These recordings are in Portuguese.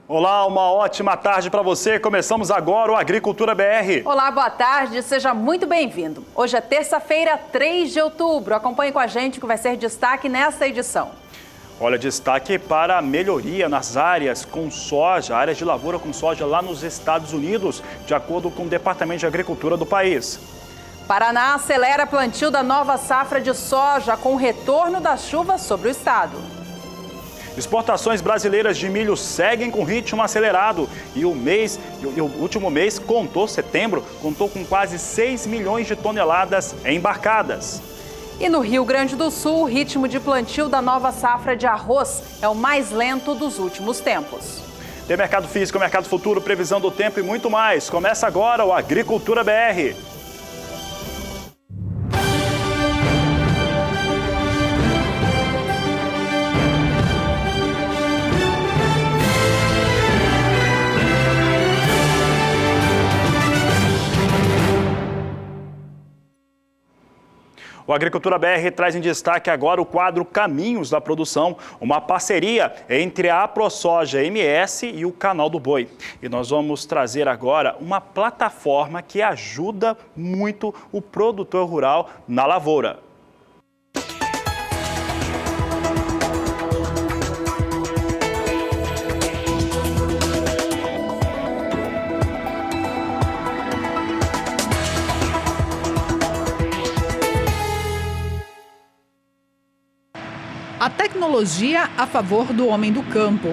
Olá, uma ótima tarde para você. Começamos agora o Agricultura BR. Olá, boa tarde, seja muito bem-vindo. Hoje é terça-feira, 3 de outubro. Acompanhe com a gente o que vai ser destaque nessa edição. Olha, destaque para a melhoria nas áreas com soja, áreas de lavoura com soja lá nos Estados Unidos, de acordo com o Departamento de Agricultura do país. Paraná acelera plantio da nova safra de soja com o retorno das chuvas sobre o estado. Exportações brasileiras de milho seguem com ritmo acelerado e o último mês, setembro, contou com quase 6 milhões de toneladas embarcadas. E no Rio Grande do Sul, o ritmo de plantio da nova safra de arroz é o mais lento dos últimos tempos. Tem mercado físico, mercado futuro, previsão do tempo e muito mais. Começa agora o Agricultura BR. O Agricultura BR traz em destaque agora o quadro Caminhos da Produção, uma parceria entre a AproSoja MS e o Canal do Boi. E nós vamos trazer agora uma plataforma que ajuda muito o produtor rural na lavoura. A tecnologia a favor do homem do campo.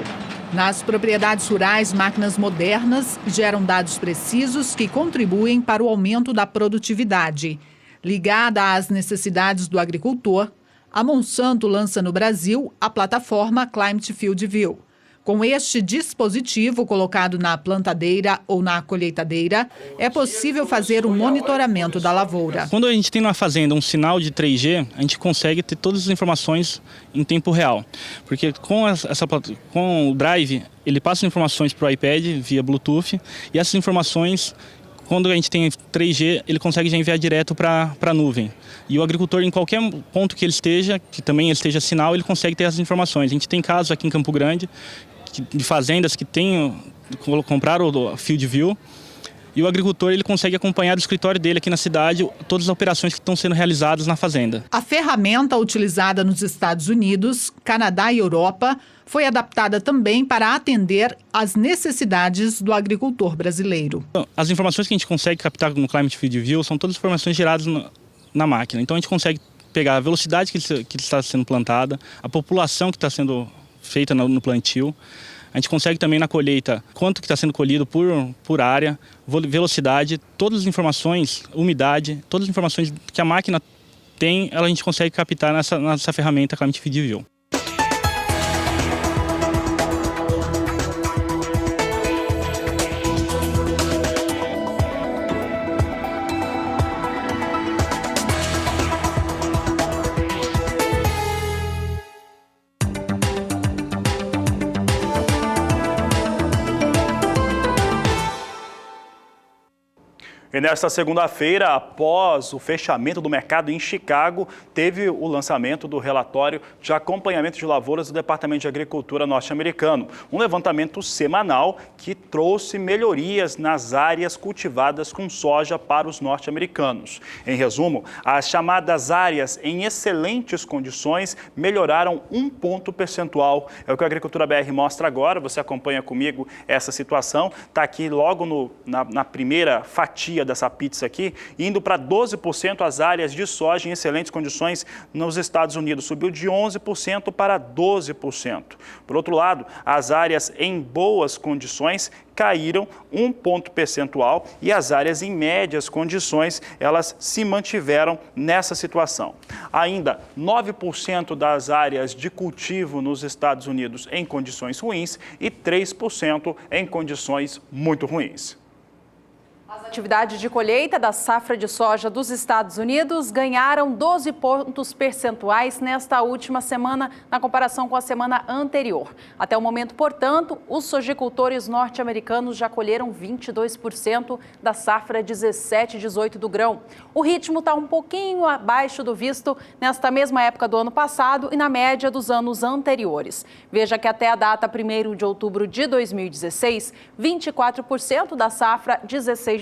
Nas propriedades rurais, máquinas modernas geram dados precisos que contribuem para o aumento da produtividade. Ligada às necessidades do agricultor, a Monsanto lança no Brasil a plataforma Climate Field View. Com este dispositivo colocado na plantadeira ou na colheitadeira, é possível fazer um monitoramento da lavoura. Quando a gente tem na fazenda um sinal de 3G, a gente consegue ter todas as informações em tempo real. Porque com o Drive, ele passa informações para o iPad via Bluetooth e essas informações, quando a gente tem 3G, ele consegue já enviar direto para a nuvem. E o agricultor, em qualquer ponto que ele esteja, que também ele esteja sinal, ele consegue ter essas informações. A gente tem casos aqui em Campo Grande de fazendas que compraram o Field View e o agricultor ele consegue acompanhar do escritório dele aqui na cidade todas as operações que estão sendo realizadas na fazenda. A ferramenta utilizada nos Estados Unidos, Canadá e Europa foi adaptada também para atender às necessidades do agricultor brasileiro. As informações que a gente consegue captar no Climate Field View são todas informações geradas na máquina. Então a gente consegue pegar a velocidade que está sendo plantada, a população que está sendo feita no plantio. A gente consegue também na colheita quanto que está sendo colhido por área, velocidade, todas as informações, umidade, todas as informações que a máquina tem, a gente consegue captar nessa ferramenta Climate Field View. E nesta segunda-feira, após o fechamento do mercado em Chicago, teve o lançamento do relatório de acompanhamento de lavouras do Departamento de Agricultura norte-americano. Um levantamento semanal que trouxe melhorias nas áreas cultivadas com soja para os norte-americanos. Em resumo, as chamadas áreas em excelentes condições melhoraram 1 ponto percentual. É o que a Agricultura BR mostra agora. Você acompanha comigo essa situação. Está aqui logo na primeira fatia dessa pizza aqui, indo para 12% as áreas de soja em excelentes condições nos Estados Unidos. Subiu de 11% para 12%. Por outro lado, as áreas em boas condições caíram 1 ponto percentual e as áreas em médias condições, elas se mantiveram nessa situação. Ainda 9% das áreas de cultivo nos Estados Unidos em condições ruins e 3% em condições muito ruins. As atividades de colheita da safra de soja dos Estados Unidos ganharam 12 pontos percentuais nesta última semana, na comparação com a semana anterior. Até o momento, portanto, os sojicultores norte-americanos já colheram 22% da safra 17/18 do grão. O ritmo está um pouquinho abaixo do visto nesta mesma época do ano passado e na média dos anos anteriores. Veja que até a data 1º de outubro de 2016, 24% da safra 16/17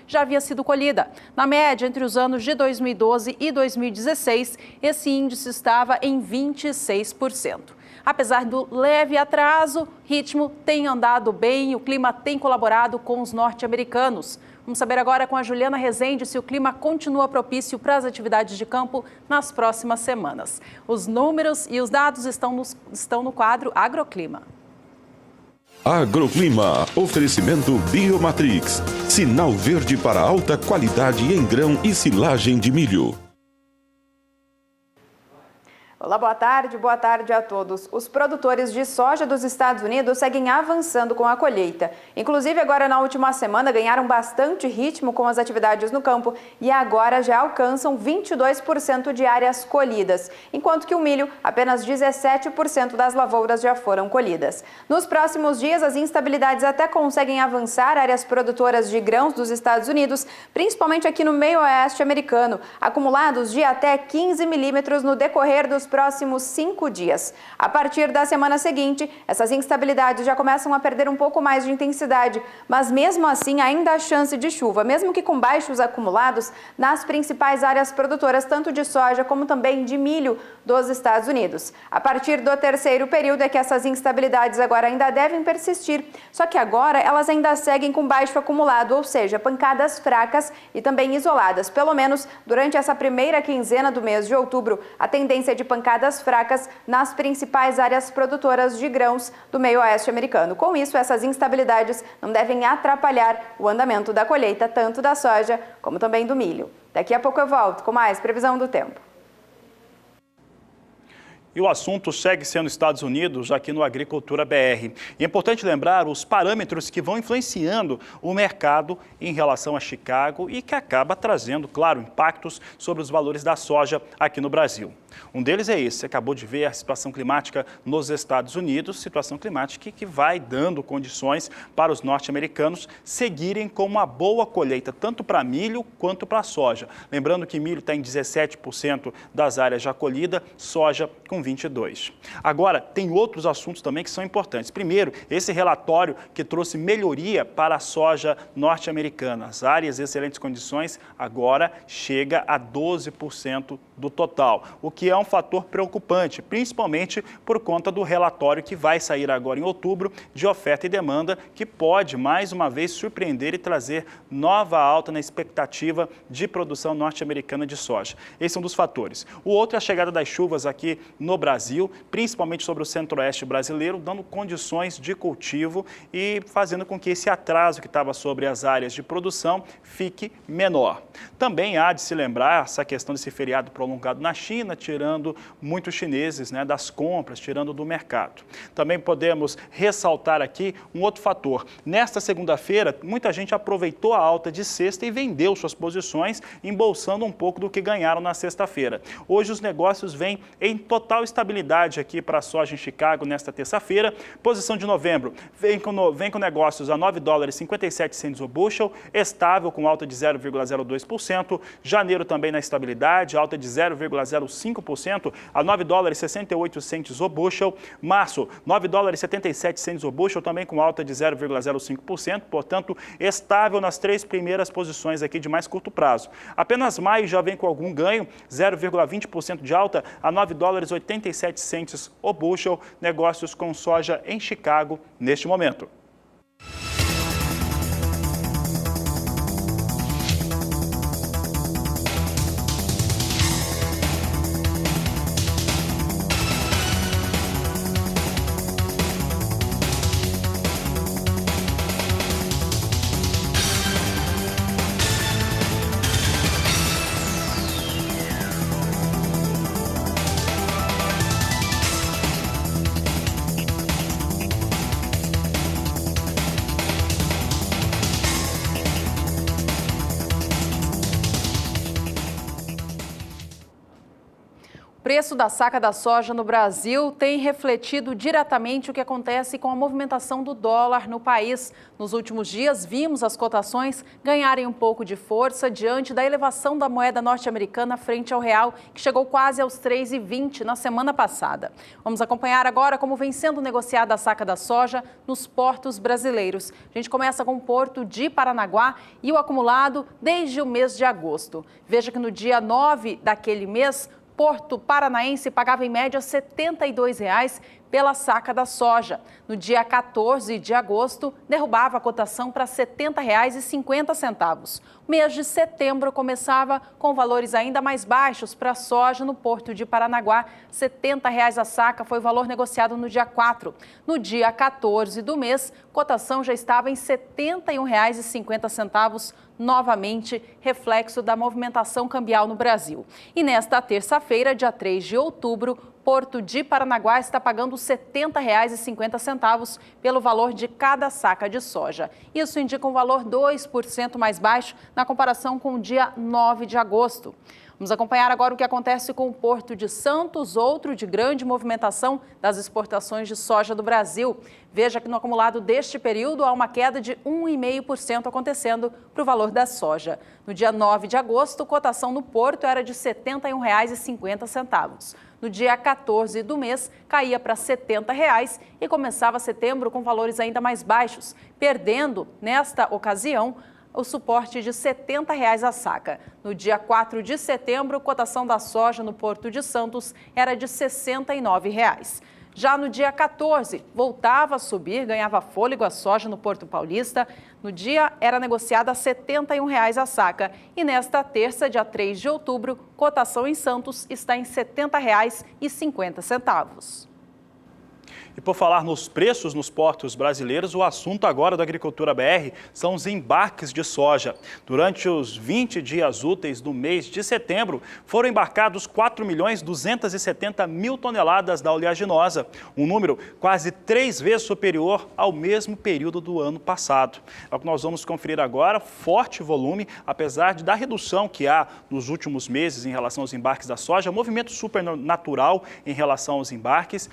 já havia sido colhida. Na média, entre os anos de 2012 e 2016, esse índice estava em 26%. Apesar do leve atraso, o ritmo tem andado bem e o clima tem colaborado com os norte-americanos. Vamos saber agora com a Juliana Rezende se o clima continua propício para as atividades de campo nas próximas semanas. Os números e os dados estão no quadro Agroclima. Agroclima, oferecimento Biomatrix, sinal verde para alta qualidade em grão e silagem de milho. Olá, boa tarde a todos. Os produtores de soja dos Estados Unidos seguem avançando com a colheita. Inclusive, agora na última semana ganharam bastante ritmo com as atividades no campo e agora já alcançam 22% de áreas colhidas, enquanto que o milho, apenas 17% das lavouras já foram colhidas. Nos próximos dias, as instabilidades até conseguem avançar áreas produtoras de grãos dos Estados Unidos, principalmente aqui no meio oeste americano, acumulados de até 15 milímetros no decorrer dos próximos 5 dias. A partir da semana seguinte, essas instabilidades já começam a perder um pouco mais de intensidade, mas mesmo assim ainda há chance de chuva, mesmo que com baixos acumulados nas principais áreas produtoras, tanto de soja como também de milho dos Estados Unidos. A partir do terceiro período é que essas instabilidades agora ainda devem persistir, só que agora elas ainda seguem com baixo acumulado, ou seja, pancadas fracas e também isoladas. Pelo menos durante essa primeira quinzena do mês de outubro, a tendência de pancadas fracas nas principais áreas produtoras de grãos do meio oeste americano. Com isso, essas instabilidades não devem atrapalhar o andamento da colheita, tanto da soja como também do milho. Daqui a pouco eu volto com mais previsão do tempo. E o assunto segue sendo Estados Unidos aqui no Agricultura BR. E é importante lembrar os parâmetros que vão influenciando o mercado em relação a Chicago e que acaba trazendo, claro, impactos sobre os valores da soja aqui no Brasil. Um deles é esse, você acabou de ver a situação climática nos Estados Unidos, situação climática que vai dando condições para os norte-americanos seguirem com uma boa colheita, tanto para milho quanto para soja. Lembrando que milho está em 17% das áreas já colhida, soja com 22%. Agora, tem outros assuntos também que são importantes. Primeiro, esse relatório que trouxe melhoria para a soja norte-americana. As áreas em excelentes condições agora chega a 12% do total, o que é um fator preocupante, principalmente por conta do relatório que vai sair agora em outubro de oferta e demanda, que pode, mais uma vez, surpreender e trazer nova alta na expectativa de produção norte-americana de soja. Esse é um dos fatores. O outro é a chegada das chuvas aqui no Brasil, principalmente sobre o centro-oeste brasileiro, dando condições de cultivo e fazendo com que esse atraso que estava sobre as áreas de produção fique menor. Também há de se lembrar essa questão desse feriado prolongado na China, tirando muitos chineses, das compras, tirando do mercado. Também podemos ressaltar aqui um outro fator. Nesta segunda-feira, muita gente aproveitou a alta de sexta e vendeu suas posições, embolsando um pouco do que ganharam na sexta-feira. Hoje os negócios vêm em total estabilidade aqui para a soja em Chicago nesta terça-feira. Posição de novembro vem com negócios a $9,57 o bushel, estável com alta de 0,02%. Janeiro também na estabilidade, alta de 0,05% a $9,68 o bushel. Março, $9,77 o bushel, também com alta de 0,05%, portanto, estável nas 3 primeiras posições aqui de mais curto prazo. Apenas maio já vem com algum ganho, 0,20% de alta a $9,87 o bushel, negócios com soja em Chicago neste momento. preço da saca da soja no Brasil tem refletido diretamente o que acontece com a movimentação do dólar no país. Nos últimos dias, vimos as cotações ganharem um pouco de força diante da elevação da moeda norte-americana frente ao real, que chegou quase aos 3,20 na semana passada. Vamos acompanhar agora como vem sendo negociada a saca da soja nos portos brasileiros. A gente começa com o porto de Paranaguá e o acumulado desde o mês de agosto. Veja que no dia 9 daquele mês, Porto Paranaense pagava em média R$ 72,00 pela saca da soja. No dia 14 de agosto, derrubava a cotação para R$ 70,50. O mês de setembro começava com valores ainda mais baixos para a soja no Porto de Paranaguá. R$ 70,00 a saca foi o valor negociado no dia 4. No dia 14 do mês, cotação já estava em R$ 71,50, novamente reflexo da movimentação cambial no Brasil. E nesta terça-feira, dia 3 de outubro, Porto de Paranaguá está pagando R$ 70,50 pelo valor de cada saca de soja. Isso indica um valor 2% mais baixo na comparação com o dia 9 de agosto. Vamos acompanhar agora o que acontece com o Porto de Santos, outro de grande movimentação das exportações de soja do Brasil. Veja que no acumulado deste período há uma queda de 1,5% acontecendo para o valor da soja. No dia 9 de agosto, a cotação no Porto era de R$ 71,50. No dia 14 do mês, caía para R$ 70,00 e começava setembro com valores ainda mais baixos, perdendo, nesta ocasião, o suporte de R$ 70,00 a saca. No dia 4 de setembro, a cotação da soja no Porto de Santos era de R$ 69,00. Já no dia 14, voltava a subir, ganhava fôlego a soja no Porto Paulista. No dia, era negociada a R$ 71,00 a saca. E nesta terça, dia 3 de outubro, cotação em Santos está em R$ 70,50. E por falar nos preços nos portos brasileiros, o assunto agora da Agricultura BR são os embarques de soja. Durante os 20 dias úteis do mês de setembro, foram embarcados 4.270.000 toneladas da oleaginosa, um número quase 3 vezes superior ao mesmo período do ano passado. É o que nós vamos conferir agora, forte volume, apesar da redução que há nos últimos meses em relação aos embarques da soja, movimento supernatural em relação aos embarques,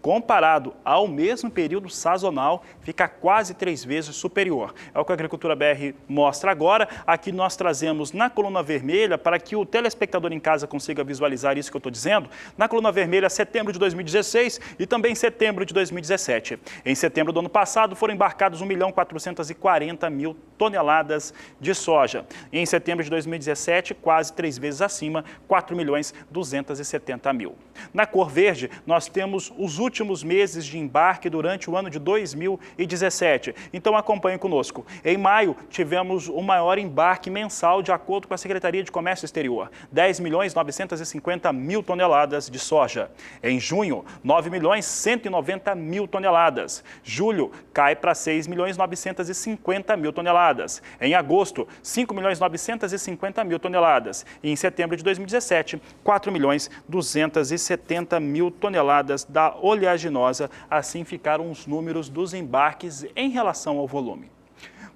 comparado ao mesmo período sazonal, fica quase 3 vezes superior. É o que a Agricultura BR mostra agora. Aqui nós trazemos na coluna vermelha, para que o telespectador em casa consiga visualizar isso que eu estou dizendo, na coluna vermelha, setembro de 2016 e também setembro de 2017. Em setembro do ano passado, foram embarcados 1.440.000 toneladas de soja. E em setembro de 2017, quase 3 vezes acima, 4.270.000. Na cor verde, nós temos os últimos meses de embarque durante o ano de 2017. Então acompanhe conosco. Em maio, tivemos o maior embarque mensal de acordo com a Secretaria de Comércio Exterior, 10.950.000 toneladas de soja. Em junho, 9.190.000 toneladas. Julho, cai para 6.950.000 toneladas. Em agosto, 5.950.000 toneladas. E em setembro de 2017, 4.270.000 toneladas da oleaginosa. Assim ficaram os números dos embarques em relação ao volume.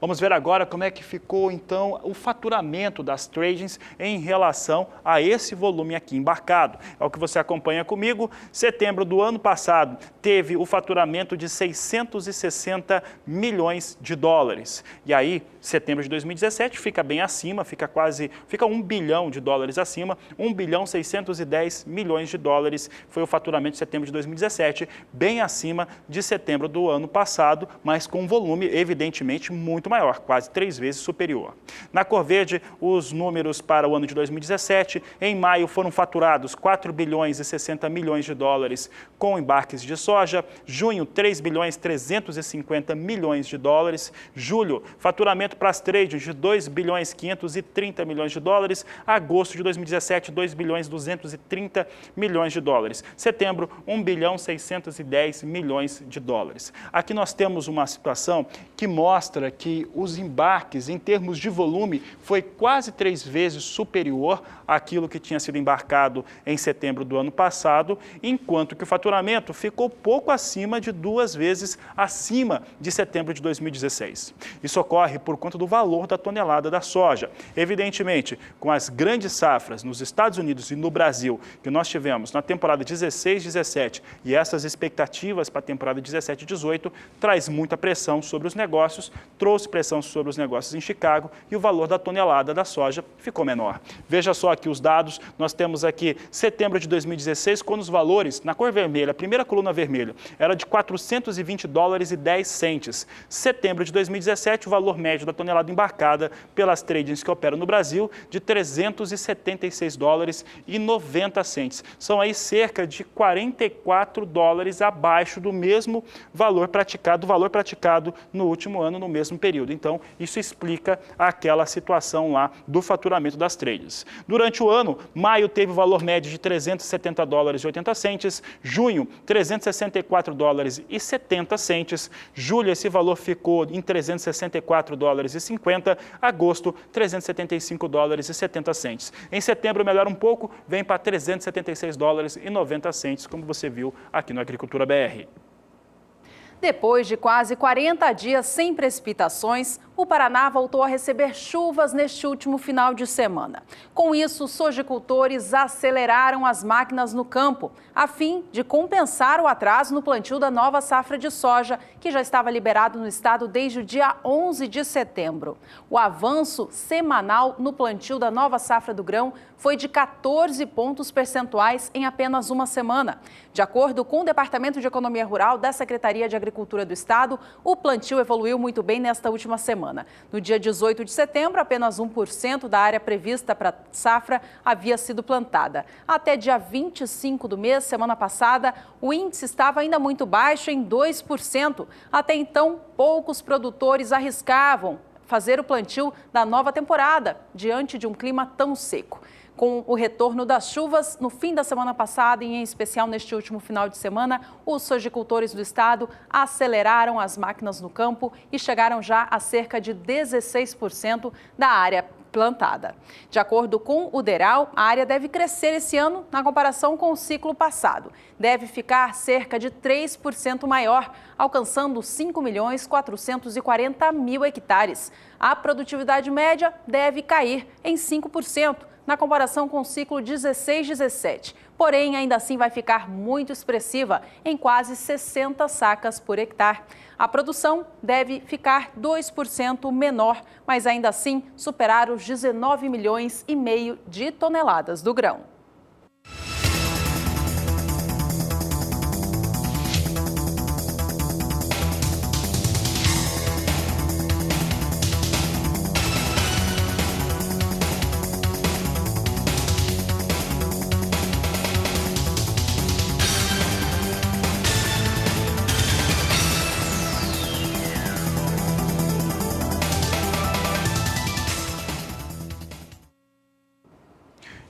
Vamos ver agora como é que ficou, então, o faturamento das tradings em relação a esse volume aqui embarcado. É o que você acompanha comigo. Setembro do ano passado teve o faturamento de 660 milhões de dólares. E aí, setembro de 2017 fica bem acima, fica 1 bilhão de dólares acima, 1.610 milhões de dólares foi o faturamento de setembro de 2017, bem acima de setembro do ano passado, mas com um volume evidentemente muito maior, quase 3 vezes superior. Na cor verde, os números para o ano de 2017, em maio foram faturados 4 bilhões e 60 milhões de dólares com embarques de soja, junho 3 bilhões 350 milhões de dólares, julho faturamento para as trades de 2 bilhões 530 milhões de dólares, agosto de 2017 2 bilhões 230 milhões de dólares, setembro 1 bilhão 610 milhões de dólares. Aqui nós temos uma situação que mostra que que os embarques, em termos de volume, foi quase 3 vezes superior àquilo que tinha sido embarcado em setembro do ano passado, enquanto que o faturamento ficou pouco acima de 2 vezes acima de setembro de 2016. Isso ocorre por conta do valor da tonelada da soja. Evidentemente, com as grandes safras nos Estados Unidos e no Brasil que nós tivemos na temporada 16-17 e essas expectativas para a temporada 17-18, traz muita pressão sobre os negócios, trouxe pressão sobre os negócios em Chicago e o valor da tonelada da soja ficou menor. Veja só aqui os dados, nós temos aqui setembro de 2016, quando os valores, na cor vermelha, a primeira coluna vermelha, era de $420,10. Setembro de 2017, o valor médio da tonelada embarcada pelas tradings que operam no Brasil, de $376,90. São aí cerca de $44 abaixo do mesmo valor praticado, no último ano, no mesmo período. Então, isso explica aquela situação lá do faturamento das trades. Durante o ano, maio teve o valor médio de $370,80, junho, $364,70, julho esse valor ficou em $364,50, agosto, $375,70. Em setembro melhora um pouco, vem para $376,90, como você viu aqui no Agricultura BR. Depois de quase 40 dias sem precipitações, o Paraná voltou a receber chuvas neste último final de semana. Com isso, os sojicultores aceleraram as máquinas no campo, a fim de compensar o atraso no plantio da nova safra de soja, que já estava liberado no estado desde o dia 11 de setembro. O avanço semanal no plantio da nova safra do grão foi de 14 pontos percentuais em apenas uma semana. De acordo com o Departamento de Economia Rural da Secretaria de Agricultura do Estado, o plantio evoluiu muito bem nesta última semana. No dia 18 de setembro, apenas 1% da área prevista para a safra havia sido plantada. Até dia 25 do mês, semana passada, o índice estava ainda muito baixo, em 2%. Até então, poucos produtores arriscavam fazer o plantio da nova temporada, diante de um clima tão seco. Com o retorno das chuvas no fim da semana passada e em especial neste último final de semana, os sojicultores do estado aceleraram as máquinas no campo e chegaram já a cerca de 16% da área plantada. De acordo com o DERAL, a área deve crescer esse ano na comparação com o ciclo passado. Deve ficar cerca de 3% maior, alcançando 5.440.000 hectares. A produtividade média deve cair em 5%. Na comparação com o ciclo 16-17. Porém, ainda assim vai ficar muito expressiva, em quase 60 sacas por hectare. A produção deve ficar 2% menor, mas ainda assim superar os 19,5 milhões de toneladas do grão.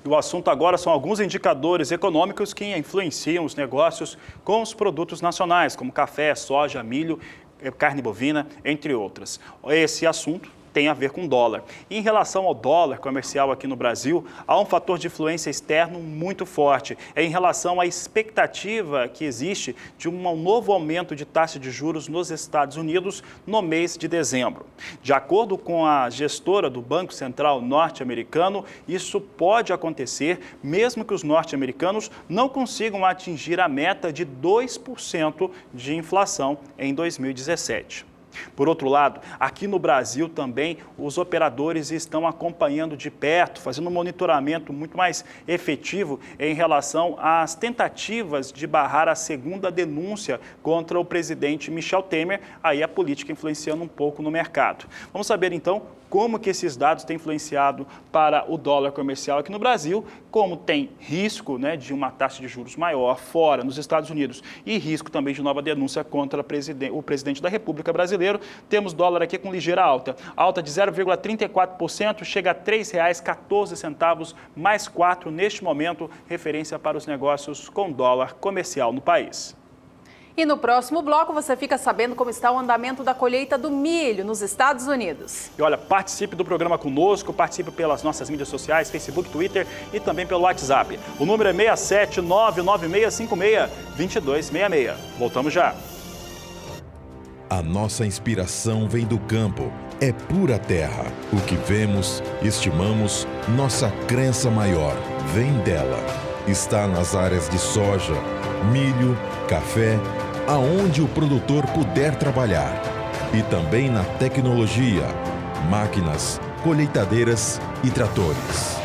O assunto agora são alguns indicadores econômicos que influenciam os negócios com os produtos nacionais, como café, soja, milho, carne bovina, entre outras. Esse assunto tem a ver com dólar. E em relação ao dólar comercial aqui no Brasil, há um fator de influência externo muito forte. É em relação à expectativa que existe de um novo aumento de taxa de juros nos Estados Unidos no mês de dezembro. De acordo com a gestora do Banco Central norte-americano, isso pode acontecer mesmo que os norte-americanos não consigam atingir a meta de 2% de inflação em 2017. Por outro lado, aqui no Brasil também os operadores estão acompanhando de perto, fazendo um monitoramento muito mais efetivo em relação às tentativas de barrar a segunda denúncia contra o presidente Michel Temer, aí a política influenciando um pouco no mercado. Vamos saber então como que esses dados têm influenciado para o dólar comercial aqui no Brasil, como tem risco, né, de uma taxa de juros maior fora, nos Estados Unidos, e risco também de nova denúncia contra o presidente da República brasileiro. Temos dólar aqui com ligeira alta de 0,34%, chega a R$ 3,14, mais 4 neste momento, referência para os negócios com dólar comercial no país. E no próximo bloco você fica sabendo como está o andamento da colheita do milho nos Estados Unidos. E olha, participe do programa conosco, participe pelas nossas mídias sociais, Facebook, Twitter e também pelo WhatsApp. O número é 67996562266. Voltamos já. A nossa inspiração vem do campo, é pura terra. O que vemos, estimamos, nossa crença maior vem dela. Está nas áreas de soja, milho, café, aonde o produtor puder trabalhar. E também na tecnologia, máquinas, colheitadeiras e tratores.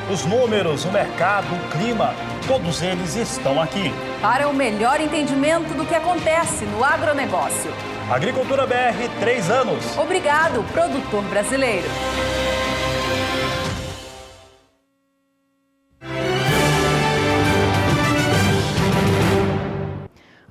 Os números, o mercado, o clima, todos eles estão aqui. Para o melhor entendimento do que acontece no agronegócio. Agricultura BR, 3 anos. Obrigado, produtor brasileiro.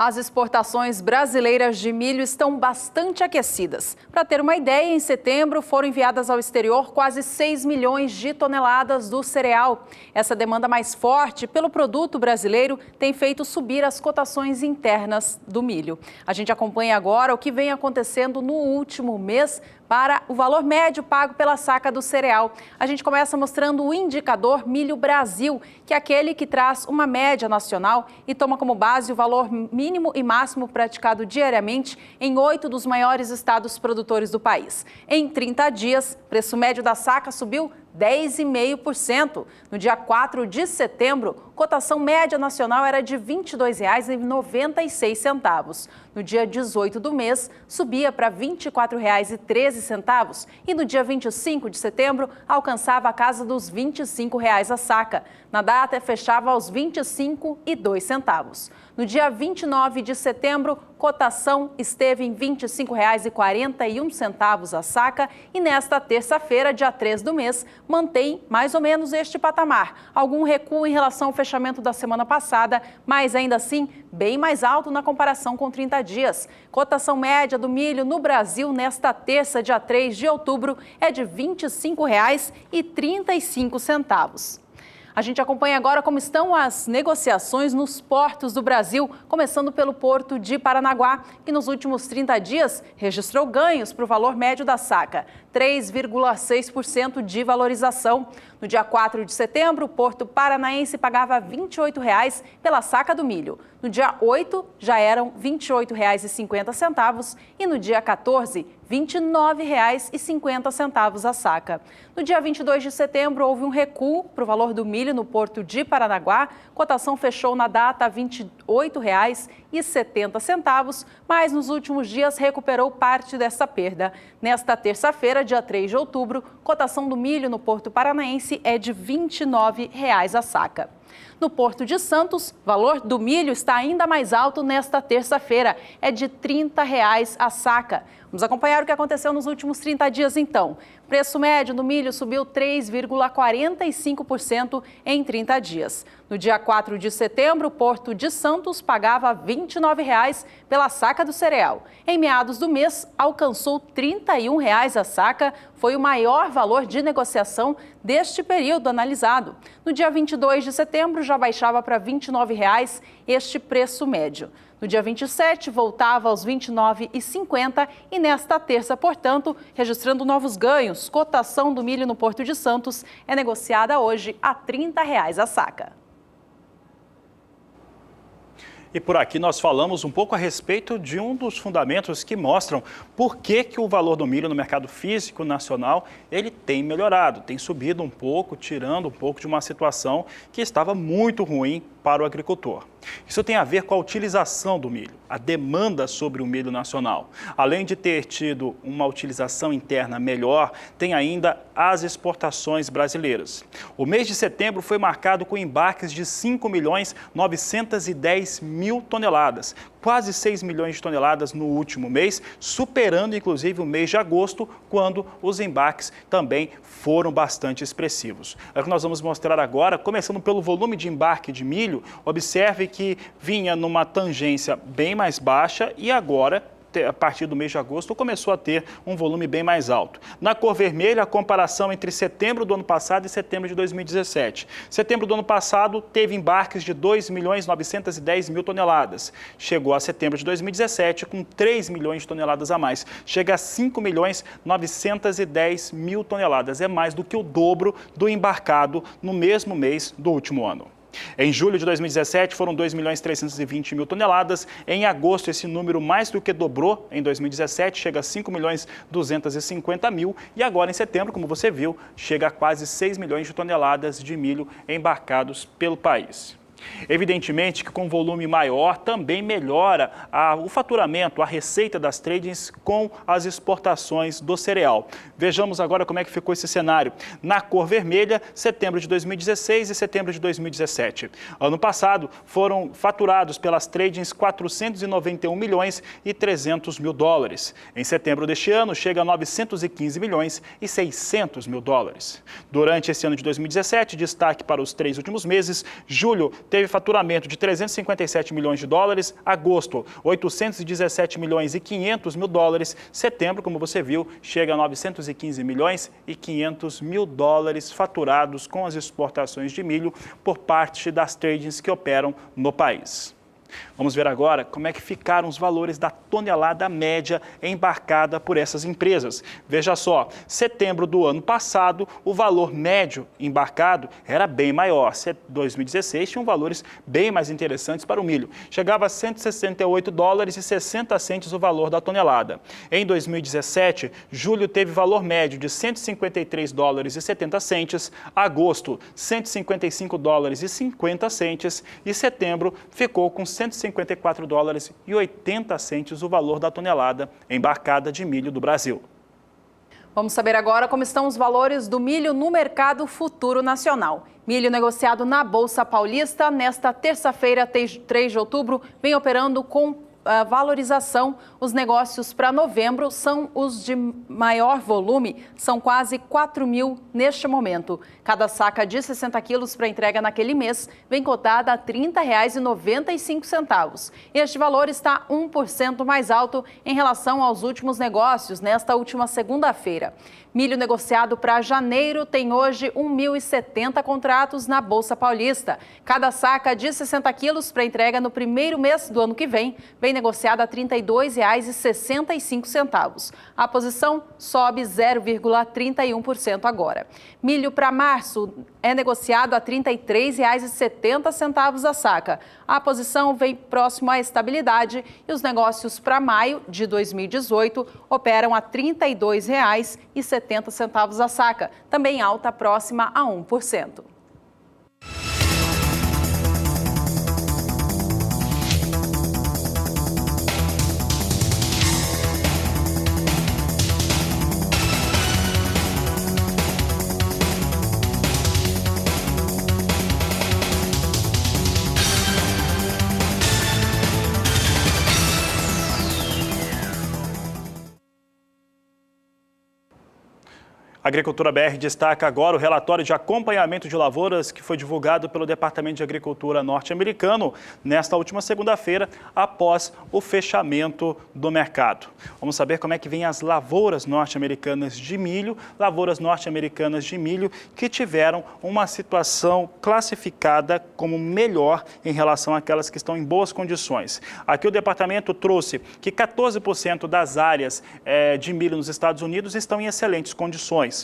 As exportações brasileiras de milho estão bastante aquecidas. Para ter uma ideia, em setembro foram enviadas ao exterior quase 6 milhões de toneladas do cereal. Essa demanda mais forte pelo produto brasileiro tem feito subir as cotações internas do milho. A gente acompanha agora o que vem acontecendo no último mês para o valor médio pago pela saca do cereal. A gente começa mostrando o indicador Milho Brasil, que é aquele que traz uma média nacional e toma como base o valor mínimo e máximo praticado diariamente em 8 dos maiores estados produtores do país. Em 30 dias, o preço médio da saca subiu 10,5%. No dia 4 de setembro, cotação média nacional era de R$ 22,96. No dia 18 do mês, subia para R$ 24,13 e no dia 25 de setembro, alcançava a casa dos R$ 25 a saca. Na data, fechava aos R$ 25,02. No dia 29 de setembro, cotação esteve em R$ 25,41 a saca e nesta terça-feira, dia 3 do mês, mantém mais ou menos este patamar. Algum recuo em relação ao fechamento da semana passada, mas ainda assim bem mais alto na comparação com 30 dias. Cotação média do milho no Brasil nesta terça, dia 3 de outubro, é de R$ 25,35. A gente acompanha agora como estão as negociações nos portos do Brasil, começando pelo Porto de Paranaguá, que nos últimos 30 dias registrou ganhos para o valor médio da saca, 3,6% de valorização. No dia 4 de setembro, o Porto Paranaense pagava R$ 28,00 pela saca do milho. No dia 8, já eram R$ 28,50 e no dia 14, R$ 29,50 a saca. No dia 22 de setembro, houve um recuo para o valor do milho no Porto de Paranaguá. Cotação fechou na data a R$ 28,70, mas nos últimos dias recuperou parte dessa perda. Nesta terça-feira, dia 3 de outubro, cotação do milho no Porto Paranaense é de R$ 29,00 a saca. No Porto de Santos, o valor do milho está ainda mais alto nesta terça-feira, é de R$ 30,00 a saca. Vamos acompanhar o que aconteceu nos últimos 30 dias, então. Preço médio do milho subiu 3,45% em 30 dias. No dia 4 de setembro, o Porto de Santos pagava R$ 29,00 pela saca do cereal. Em meados do mês, alcançou R$ 31,00 a saca, foi o maior valor de negociação deste período analisado. No dia 22 de setembro, já baixava para R$ 29,00 este preço médio. No dia 27, voltava aos R$ 29,50 e nesta terça, portanto, registrando novos ganhos. Cotação do milho no Porto de Santos é negociada hoje a R$ 30,00 a saca. E por aqui nós falamos um pouco a respeito de um dos fundamentos que mostram por que o valor do milho no mercado físico nacional ele tem melhorado, tem subido um pouco, tirando um pouco de uma situação que estava muito ruim para o agricultor. Isso tem a ver com a utilização do milho, a demanda sobre o milho nacional. Além de ter tido uma utilização interna melhor, tem ainda as exportações brasileiras. O mês de setembro foi marcado com embarques de 5.910.000 toneladas, quase 6 milhões de toneladas no último mês, superando inclusive o mês de agosto, quando os embarques também foram bastante expressivos. É o que nós vamos mostrar agora, começando pelo volume de embarque de milho. Observe que vinha numa tangência bem mais baixa e agora a partir do mês de agosto, começou a ter um volume bem mais alto. Na cor vermelha, a comparação entre setembro do ano passado e setembro de 2017. Setembro do ano passado teve embarques de 2.910.000 toneladas. Chegou a setembro de 2017 com 3 milhões de toneladas a mais. Chega a 5.910.000 toneladas. É mais do que o dobro do embarcado no mesmo mês do último ano. Em julho de 2017 foram 2.320.000 toneladas. Em agosto esse número mais do que dobrou. Em 2017 chega a 5.250.000 e agora em setembro, como você viu, chega a quase 6 milhões de toneladas de milho embarcados pelo país. Evidentemente que com volume maior também melhora o faturamento, a receita das tradings com as exportações do cereal. Vejamos agora como é que ficou esse cenário. Na cor vermelha, setembro de 2016 e setembro de 2017. Ano passado foram faturados pelas tradings 491 milhões e 300 mil dólares. Em setembro deste ano chega a 915 milhões e 600 mil dólares. Durante esse ano de 2017, destaque para os 3 últimos meses, julho teve faturamento de 357 milhões de dólares, agosto 817 milhões e 500 mil dólares, setembro, como você viu, chega a 915 milhões e 500 mil dólares faturados com as exportações de milho por parte das tradings que operam no país. Vamos ver agora como é que ficaram os valores da tonelada média embarcada por essas empresas. Veja só, setembro do ano passado, o valor médio embarcado era bem maior. 2016 tinham valores bem mais interessantes para o milho. Chegava a 168 dólares e 60 centes o valor da tonelada. Em 2017, julho teve valor médio de 153 dólares e 70 centes, agosto 155 dólares e 50 centes e setembro ficou com 154 dólares e 80 centes o valor da tonelada embarcada de milho do Brasil. Vamos saber agora como estão os valores do milho no mercado futuro nacional. Milho negociado na Bolsa Paulista nesta terça-feira, 3 de outubro, vem operando com valorização. Os negócios para novembro são os de maior volume, são quase 4 mil neste momento. Cada saca de 60 quilos para entrega naquele mês vem cotada a R$ 30,95. Este valor está 1% mais alto em relação aos últimos negócios nesta última segunda-feira. Milho negociado para janeiro tem hoje 1.070 contratos na Bolsa Paulista. Cada saca de 60 quilos para entrega no primeiro mês do ano que vem negociada a R$ 32,65. A posição sobe 0,31% agora. Milho para março é negociado a R$ 33,70 a saca. A posição vem próximo à estabilidade e os negócios para maio de 2018 operam a R$ 32,70 a saca, também alta próxima a 1%. A Agricultura BR destaca agora o relatório de acompanhamento de lavouras que foi divulgado pelo Departamento de Agricultura norte-americano nesta última segunda-feira, após o fechamento do mercado. Vamos saber como é que vêm as lavouras norte-americanas de milho que tiveram uma situação classificada como melhor em relação àquelas que estão em boas condições. Aqui o departamento trouxe que 14% das áreas de milho nos Estados Unidos estão em excelentes condições.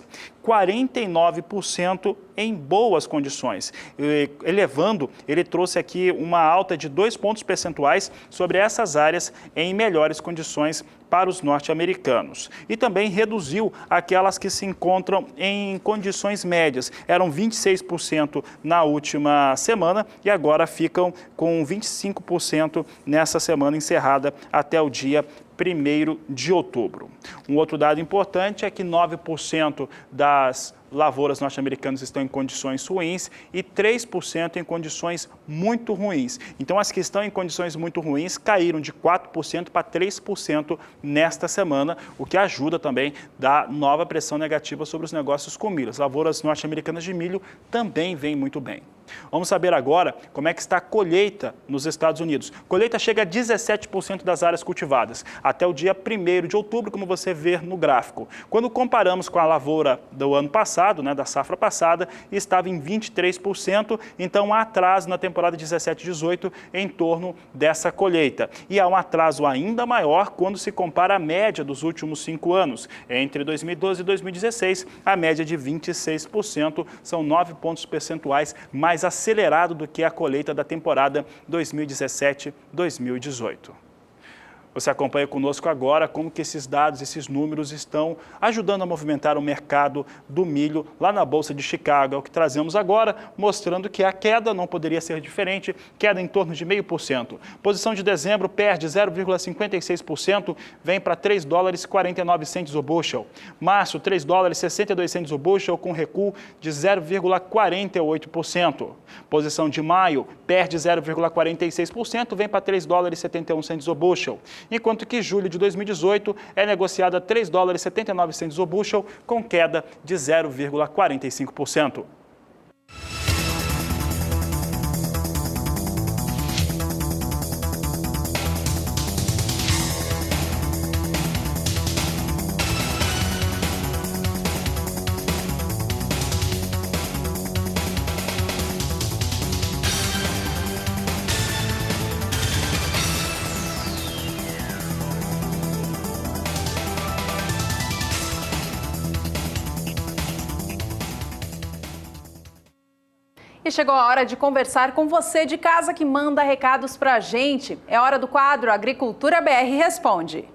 49% em boas condições. Ele trouxe aqui uma alta de 2 pontos percentuais sobre essas áreas em melhores condições para os norte-americanos. E também reduziu aquelas que se encontram em condições médias. Eram 26% na última semana e agora ficam com 25% nessa semana encerrada até o dia 1º de outubro. Um outro dado importante é que 9% das lavouras norte-americanas estão em condições ruins e 3% em condições muito ruins. Então, as que estão em condições muito ruins caíram de 4% para 3% nesta semana, o que ajuda também a dar nova pressão negativa sobre os negócios com milho. As lavouras norte-americanas de milho também vêm muito bem. Vamos saber agora como é que está a colheita nos Estados Unidos. A colheita chega a 17% das áreas cultivadas, até o dia 1º de outubro, como você vê no gráfico. Quando comparamos com a lavoura do ano passado, da safra passada, estava em 23%, então há atraso na temporada 17-18 em torno dessa colheita. E há um atraso ainda maior quando se compara a média dos últimos 5 anos. Entre 2012 e 2016, a média de 26%, são 9 pontos percentuais mais acelerado do que a colheita da temporada 2017-2018. Você acompanha conosco agora como que esses dados, esses números estão ajudando a movimentar o mercado do milho lá na Bolsa de Chicago. É o que trazemos agora, mostrando que a queda não poderia ser diferente, queda em torno de 0,5%. Posição de dezembro perde 0,56%, vem para $3,49 o bushel. Março, $3,62 o bushel, com recuo de 0,48%. Posição de maio perde 0,46%, vem para $3,71 o bushel. Enquanto que julho de 2018 é negociado a $3,79 o bushel, com queda de 0,45%. E chegou a hora de conversar com você de casa que manda recados pra gente. É hora do quadro Agricultura BR Responde.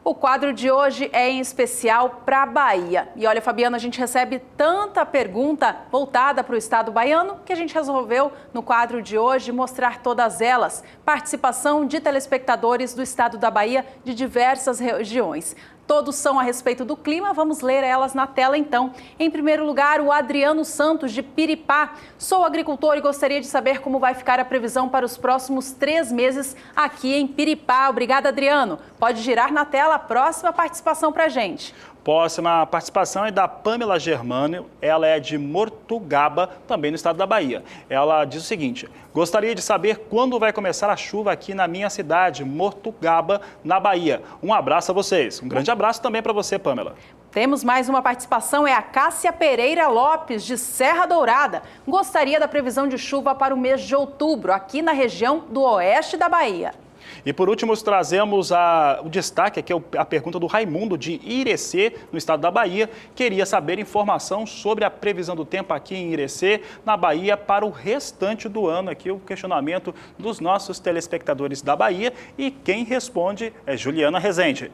O quadro de hoje é em especial para a Bahia. E olha, Fabiana, a gente recebe tanta pergunta voltada para o estado baiano que a gente resolveu, no quadro de hoje, mostrar todas elas. Participação de telespectadores do estado da Bahia de diversas regiões. Todos são a respeito do clima, vamos ler elas na tela então. Em primeiro lugar, o Adriano Santos, de Piripá. Sou agricultor e gostaria de saber como vai ficar a previsão para os próximos 3 meses aqui em Piripá. Obrigada, Adriano. Pode girar na tela a próxima participação para a gente. Próxima participação é da Pamela Germano, ela é de Mortugaba, também no estado da Bahia. Ela diz o seguinte: gostaria de saber quando vai começar a chuva aqui na minha cidade, Mortugaba, na Bahia. Um abraço a vocês. Um grande abraço também para você, Pamela. Temos mais uma participação, é a Cássia Pereira Lopes, de Serra Dourada. Gostaria da previsão de chuva para o mês de outubro, aqui na região do oeste da Bahia. E por último, trazemos o destaque, aqui é a pergunta do Raimundo, de Irecê, no estado da Bahia. Queria saber informação sobre a previsão do tempo aqui em Irecê, na Bahia, para o restante do ano. Aqui o questionamento dos nossos telespectadores da Bahia. E quem responde é Juliana Rezende.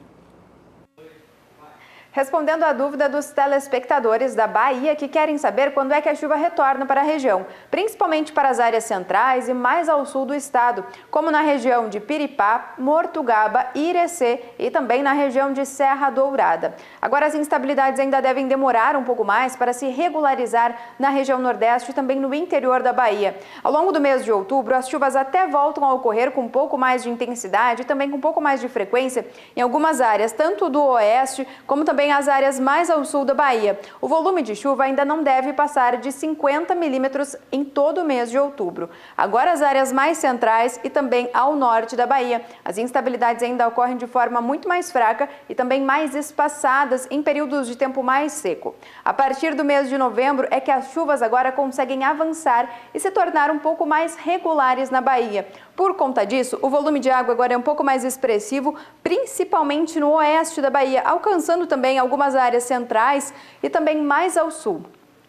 Respondendo à dúvida dos telespectadores da Bahia que querem saber quando é que a chuva retorna para a região, principalmente para as áreas centrais e mais ao sul do estado, como na região de Piripá, Mortugaba, Irecê e também na região de Serra Dourada. Agora, as instabilidades ainda devem demorar um pouco mais para se regularizar na região nordeste e também no interior da Bahia. Ao longo do mês de outubro, as chuvas até voltam a ocorrer com um pouco mais de intensidade e também com um pouco mais de frequência em algumas áreas, tanto do oeste como também as áreas mais ao sul da Bahia. O volume de chuva ainda não deve passar de 50 milímetros em todo o mês de outubro. Agora, as áreas mais centrais e também ao norte da Bahia, as instabilidades ainda ocorrem de forma muito mais fraca e também mais espaçadas em períodos de tempo mais seco. A partir do mês de novembro é que as chuvas agora conseguem avançar e se tornar um pouco mais regulares na Bahia. Por conta disso, o volume de água agora é um pouco mais expressivo, principalmente no oeste da Bahia, alcançando também algumas áreas centrais e também mais ao sul.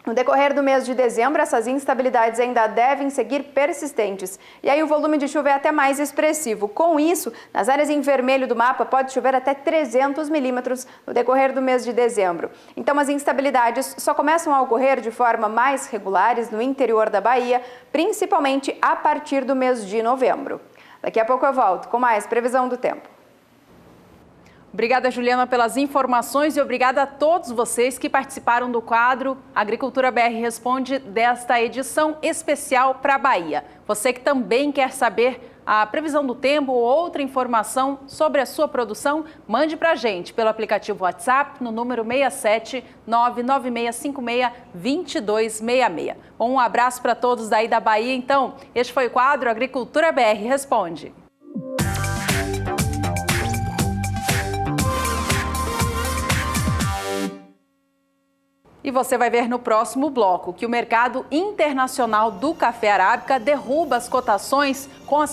No decorrer do mês de dezembro, essas instabilidades ainda devem seguir persistentes. E aí o volume de chuva é até mais expressivo. Com isso, nas áreas em vermelho do mapa, pode chover até 300 milímetros no decorrer do mês de dezembro. Então, as instabilidades só começam a ocorrer de forma mais regulares no interior da Bahia, principalmente a partir do mês de novembro. Daqui a pouco eu volto com mais previsão do tempo. Obrigada, Juliana, pelas informações e obrigada a todos vocês que participaram do quadro Agricultura BR Responde desta edição especial para a Bahia. Você que também quer saber a previsão do tempo ou outra informação sobre a sua produção, mande para a gente pelo aplicativo WhatsApp no número 67 99656 2266. Um abraço para todos daí da Bahia. Então, este foi o quadro Agricultura BR Responde. E você vai ver no próximo bloco que o mercado internacional do café arábica derruba as cotações com a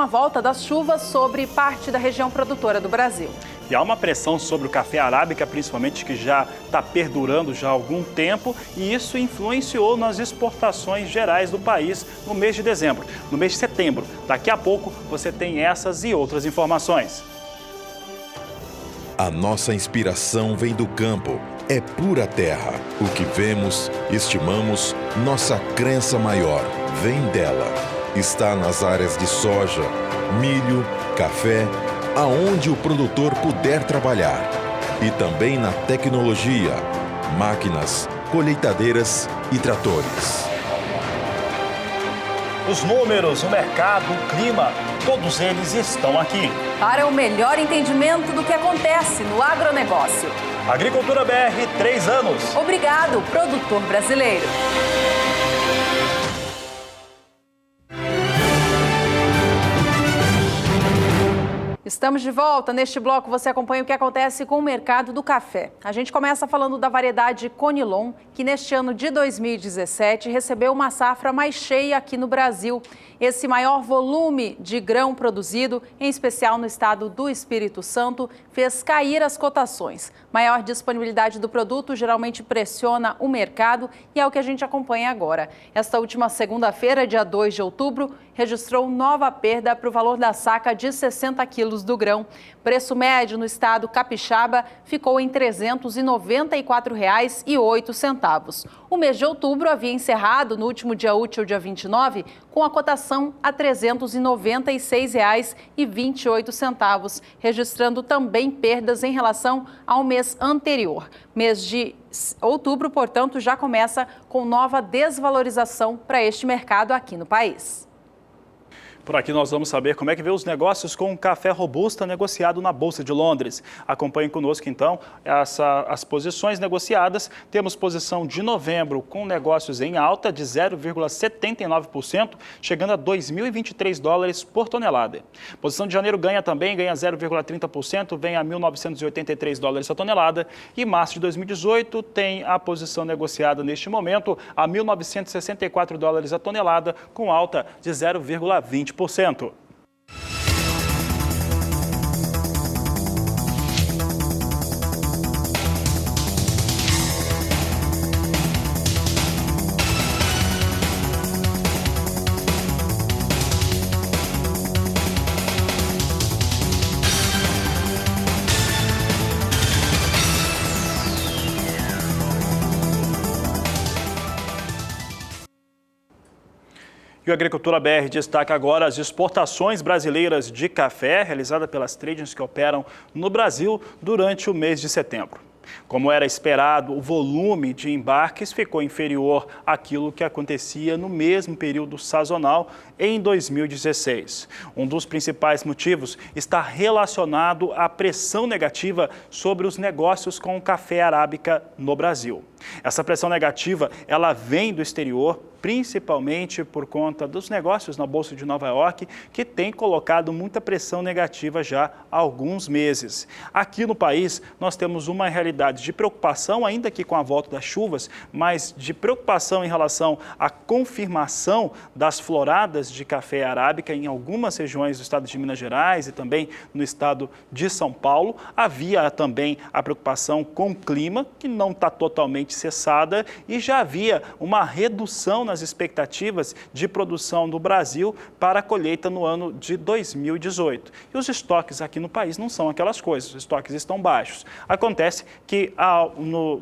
volta das chuvas sobre parte da região produtora do Brasil. E há uma pressão sobre o café arábica, principalmente, que já está perdurando já há algum tempo, e isso influenciou nas exportações gerais do país no mês de dezembro, no mês de setembro. Daqui a pouco você tem essas e outras informações. A nossa inspiração vem do campo. É pura terra. O que vemos, estimamos, nossa crença maior vem dela. Está nas áreas de soja, milho, café, aonde o produtor puder trabalhar. E também na tecnologia, máquinas, colheitadeiras e tratores. Os números, o mercado, o clima, todos eles estão aqui. Para o melhor entendimento do que acontece no agronegócio. Agricultura BR, 3 anos. Obrigado, produtor brasileiro. Estamos de volta. Neste bloco você acompanha o que acontece com o mercado do café. A gente começa falando da variedade Conilon, que neste ano de 2017 recebeu uma safra mais cheia aqui no Brasil. Esse maior volume de grão produzido, em especial no estado do Espírito Santo, fez cair as cotações. Maior disponibilidade do produto geralmente pressiona o mercado e é o que a gente acompanha agora. Esta última segunda-feira, dia 2 de outubro, registrou nova perda para o valor da saca de 60 quilos do grão. Preço médio no estado capixaba ficou em R$ 394,08. O mês de outubro havia encerrado no último dia útil, dia 29, com a cotação a R$ 396,28, registrando também perdas em relação ao mês anterior. Mês de outubro, portanto, já começa com nova desvalorização para este mercado aqui no país. Por aqui nós vamos saber como é que vê os negócios com o café robusta negociado na Bolsa de Londres. Acompanhe conosco, então, as posições negociadas. Temos posição de novembro com negócios em alta de 0,79%, chegando a $2.023 por tonelada. Posição de janeiro ganha 0,30%, vem a $1.983 a tonelada. E março de 2018 tem a posição negociada neste momento a $1.964 a tonelada, com alta de 0,20%. E o Agricultura BR destaca agora as exportações brasileiras de café realizadas pelas tradings que operam no Brasil durante o mês de setembro. Como era esperado, o volume de embarques ficou inferior àquilo que acontecia no mesmo período sazonal em 2016. Um dos principais motivos está relacionado à pressão negativa sobre os negócios com o café arábica no Brasil. Essa pressão negativa, ela vem do exterior, principalmente por conta dos negócios na Bolsa de Nova York, que tem colocado muita pressão negativa já há alguns meses. Aqui no país, nós temos uma realidade de preocupação, ainda que com a volta das chuvas, mas de preocupação em relação à confirmação das floradas de café arábica em algumas regiões do estado de Minas Gerais e também no estado de São Paulo. Havia também a preocupação com o clima, que não está totalmente cessada, e já havia uma redução nas as expectativas de produção do Brasil para a colheita no ano de 2018. E os estoques aqui no país não são aquelas coisas, os estoques estão baixos. Acontece que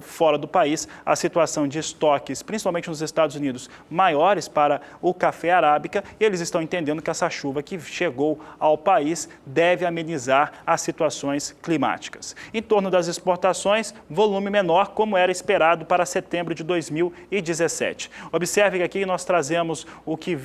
fora do país a situação de estoques, principalmente nos Estados Unidos, maiores para o café arábica, e eles estão entendendo que essa chuva que chegou ao país deve amenizar as situações climáticas. Em torno das exportações, volume menor, como era esperado para setembro de 2017. Observe que aqui nós trazemos o que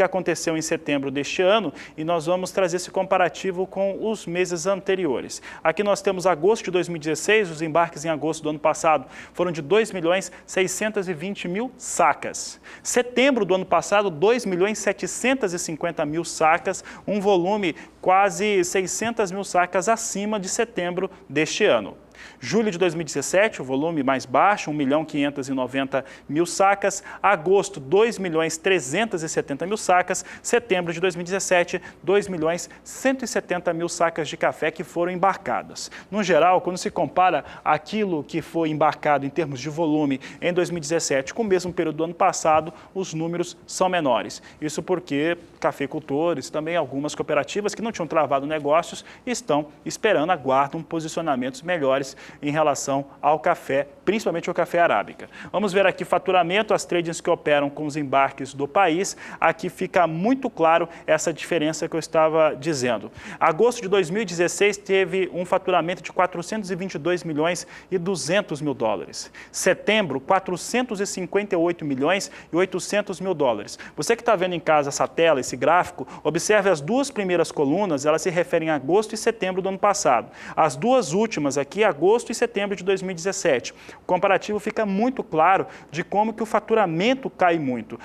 aconteceu em setembro deste ano e nós vamos trazer esse comparativo com os meses anteriores. Aqui nós temos agosto de 2016, os embarques em agosto do ano passado foram de 2.620.000 sacas. Setembro do ano passado, 2.750.000 sacas, um volume quase 600.000 sacas acima de setembro deste ano. Julho de 2017, o volume mais baixo, 1.590.000 sacas. Agosto, 2.370.000 sacas. Setembro de 2017, 2.170.000 sacas de café que foram embarcadas. No geral, quando se compara aquilo que foi embarcado em termos de volume em 2017 com o mesmo período do ano passado, os números são menores. Isso porque cafeicultores, também algumas cooperativas que não tinham travado negócios, estão esperando, aguardam posicionamentos melhores em relação ao café, principalmente ao café arábica. Vamos ver aqui faturamento, as tradings que operam com os embarques do país. Aqui fica muito claro essa diferença que eu estava dizendo. Agosto de 2016 teve um faturamento de 422.200.000 dólares. Setembro, 458.800.000 dólares. Você que está vendo em casa essa tela, esse gráfico, observe as duas primeiras colunas, elas se referem a agosto e setembro do ano passado. As duas últimas aqui, agosto e setembro de 2017. O comparativo fica muito claro de como que o faturamento cai muito.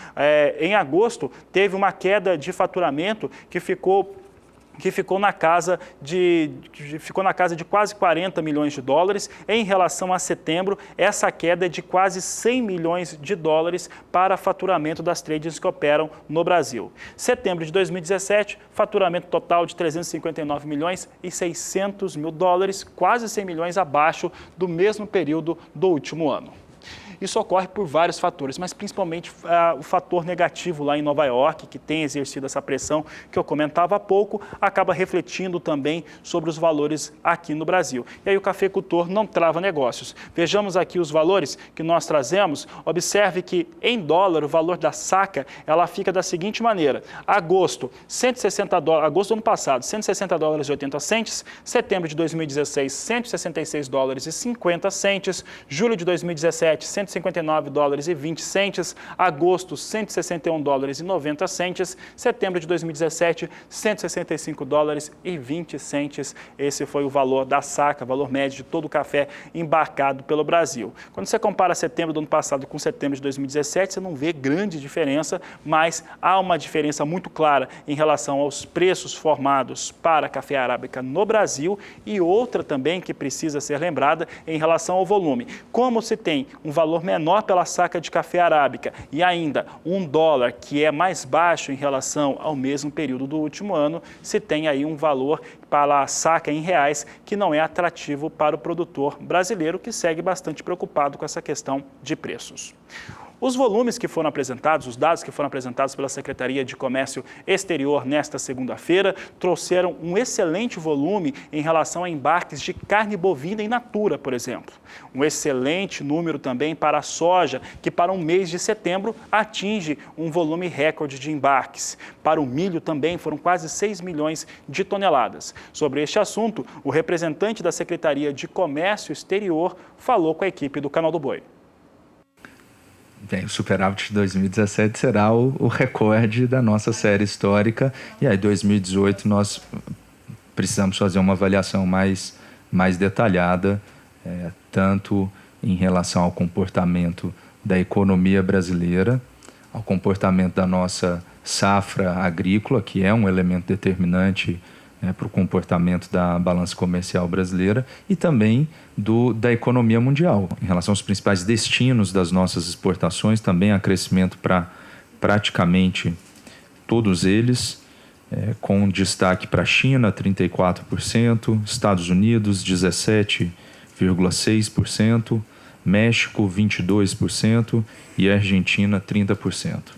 Em agosto, teve uma queda de faturamento que ficou na casa de quase 40 milhões de dólares. Em relação a setembro, essa queda é de quase 100 milhões de dólares para faturamento das tradings que operam no Brasil. Setembro de 2017, faturamento total de 359 milhões e 600 mil dólares, quase 100 milhões abaixo do mesmo período do último ano. Isso ocorre por vários fatores, mas principalmente o fator negativo lá em Nova York, que tem exercido essa pressão que eu comentava há pouco, acaba refletindo também sobre os valores aqui no Brasil. E aí o cafeicultor não trava negócios. Vejamos aqui os valores que nós trazemos. Observe que em dólar o valor da saca ela fica da seguinte maneira. Agosto, 160 dólares, agosto do ano passado, 160 dólares e 80 centes. Setembro de 2016, 166 dólares e 50 centes. Julho de 2017, 159 dólares e 20 centes, agosto 161 dólares e 90 centes, setembro de 2017 165 dólares e 20 centes. Esse foi o valor da saca, valor médio de todo o café embarcado pelo Brasil. Quando você compara setembro do ano passado com setembro de 2017, você não vê grande diferença, mas há uma diferença muito clara em relação aos preços formados para café arábica no Brasil e outra também que precisa ser lembrada em relação ao volume. Como se tem um valor menor pela saca de café arábica e ainda $1 que é mais baixo em relação ao mesmo período do último ano, se tem aí um valor para a saca em reais que não é atrativo para o produtor brasileiro, que segue bastante preocupado com essa questão de preços. Os volumes que foram apresentados, os dados que foram apresentados pela Secretaria de Comércio Exterior nesta segunda-feira, trouxeram um excelente volume em relação a embarques de carne bovina in natura, por exemplo. Um excelente número também para a soja, que para um mês de setembro atinge um volume recorde de embarques. Para o milho também foram quase 6 milhões de toneladas. Sobre este assunto, o representante da Secretaria de Comércio Exterior falou com a equipe do Canal do Boi. Bem, o superávit de 2017 será o recorde da nossa série histórica, e aí 2018 nós precisamos fazer uma avaliação mais detalhada, tanto em relação ao comportamento da economia brasileira, ao comportamento da nossa safra agrícola, que é um elemento determinante para o comportamento da balança comercial brasileira, e também da economia mundial. Em relação aos principais destinos das nossas exportações, também há crescimento para praticamente todos eles, com destaque para a China, 34%, Estados Unidos, 17,6%, México 22% e Argentina 30%.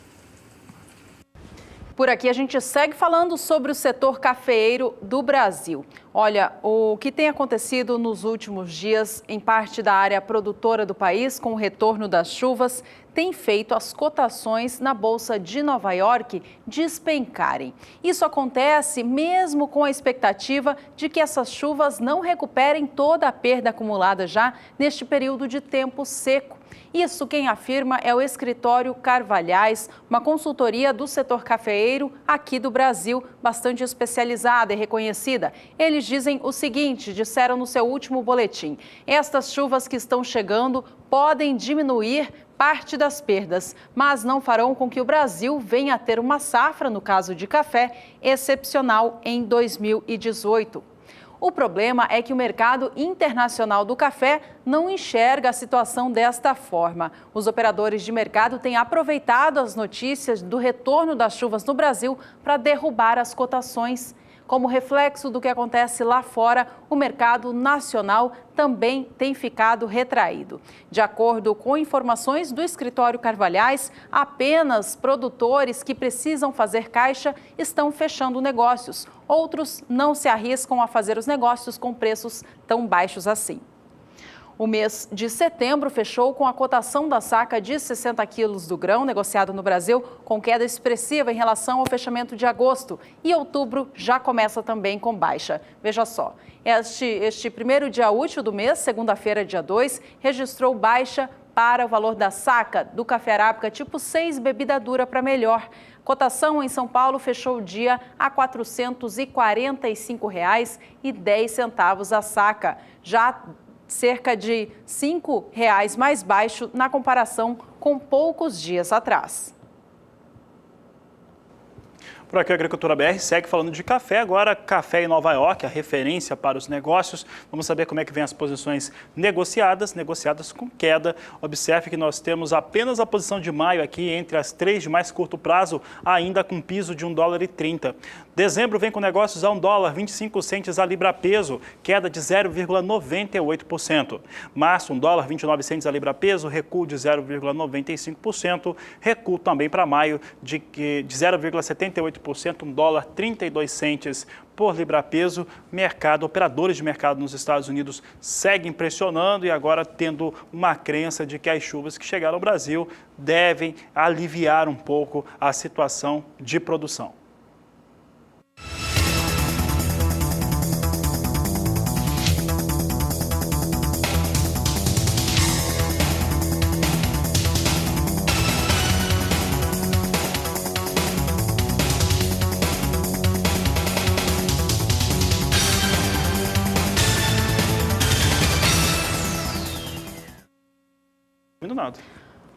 Por aqui a gente segue falando sobre o setor cafeeiro do Brasil. Olha, o que tem acontecido nos últimos dias em parte da área produtora do país, com o retorno das chuvas, tem feito as cotações na Bolsa de Nova York despencarem. Isso acontece mesmo com a expectativa de que essas chuvas não recuperem toda a perda acumulada já neste período de tempo seco. Isso quem afirma é o escritório Carvalhais, uma consultoria do setor cafeeiro aqui do Brasil, bastante especializada e reconhecida. Eles dizem o seguinte, disseram no seu último boletim: estas chuvas que estão chegando podem diminuir parte das perdas, mas não farão com que o Brasil venha a ter uma safra, no caso de café, excepcional em 2018. O problema é que o mercado internacional do café não enxerga a situação desta forma. Os operadores de mercado têm aproveitado as notícias do retorno das chuvas no Brasil para derrubar as cotações. Como reflexo do que acontece lá fora, o mercado nacional também tem ficado retraído. De acordo com informações do escritório Carvalhais, apenas produtores que precisam fazer caixa estão fechando negócios. Outros não se arriscam a fazer os negócios com preços tão baixos assim. O mês de setembro fechou com a cotação da saca de 60 quilos do grão negociado no Brasil com queda expressiva em relação ao fechamento de agosto. E outubro já começa também com baixa. Veja só, este primeiro dia útil do mês, segunda-feira, dia 2, registrou baixa para o valor da saca do café arábica tipo 6, bebida dura para melhor. Cotação em São Paulo fechou o dia a R$ 445,10 a saca. Já cerca de R$ 5,00 mais baixo na comparação com poucos dias atrás. Por aqui a Agricultura BR segue falando de café, agora café em Nova York, a referência para os negócios. Vamos saber como é que vem as posições negociadas com queda. Observe que nós temos apenas a posição de maio aqui entre as 3 de mais curto prazo, ainda com piso de $1,30. Dezembro vem com negócios a $1,25 a libra peso, queda de 0,98%. Março, $1,29 a libra peso, recuo de 0,95%. Recuo também para maio de 0,78%, $1,32 por libra peso. Mercado, operadores de mercado nos Estados Unidos seguem pressionando e agora tendo uma crença de que as chuvas que chegaram ao Brasil devem aliviar um pouco a situação de produção.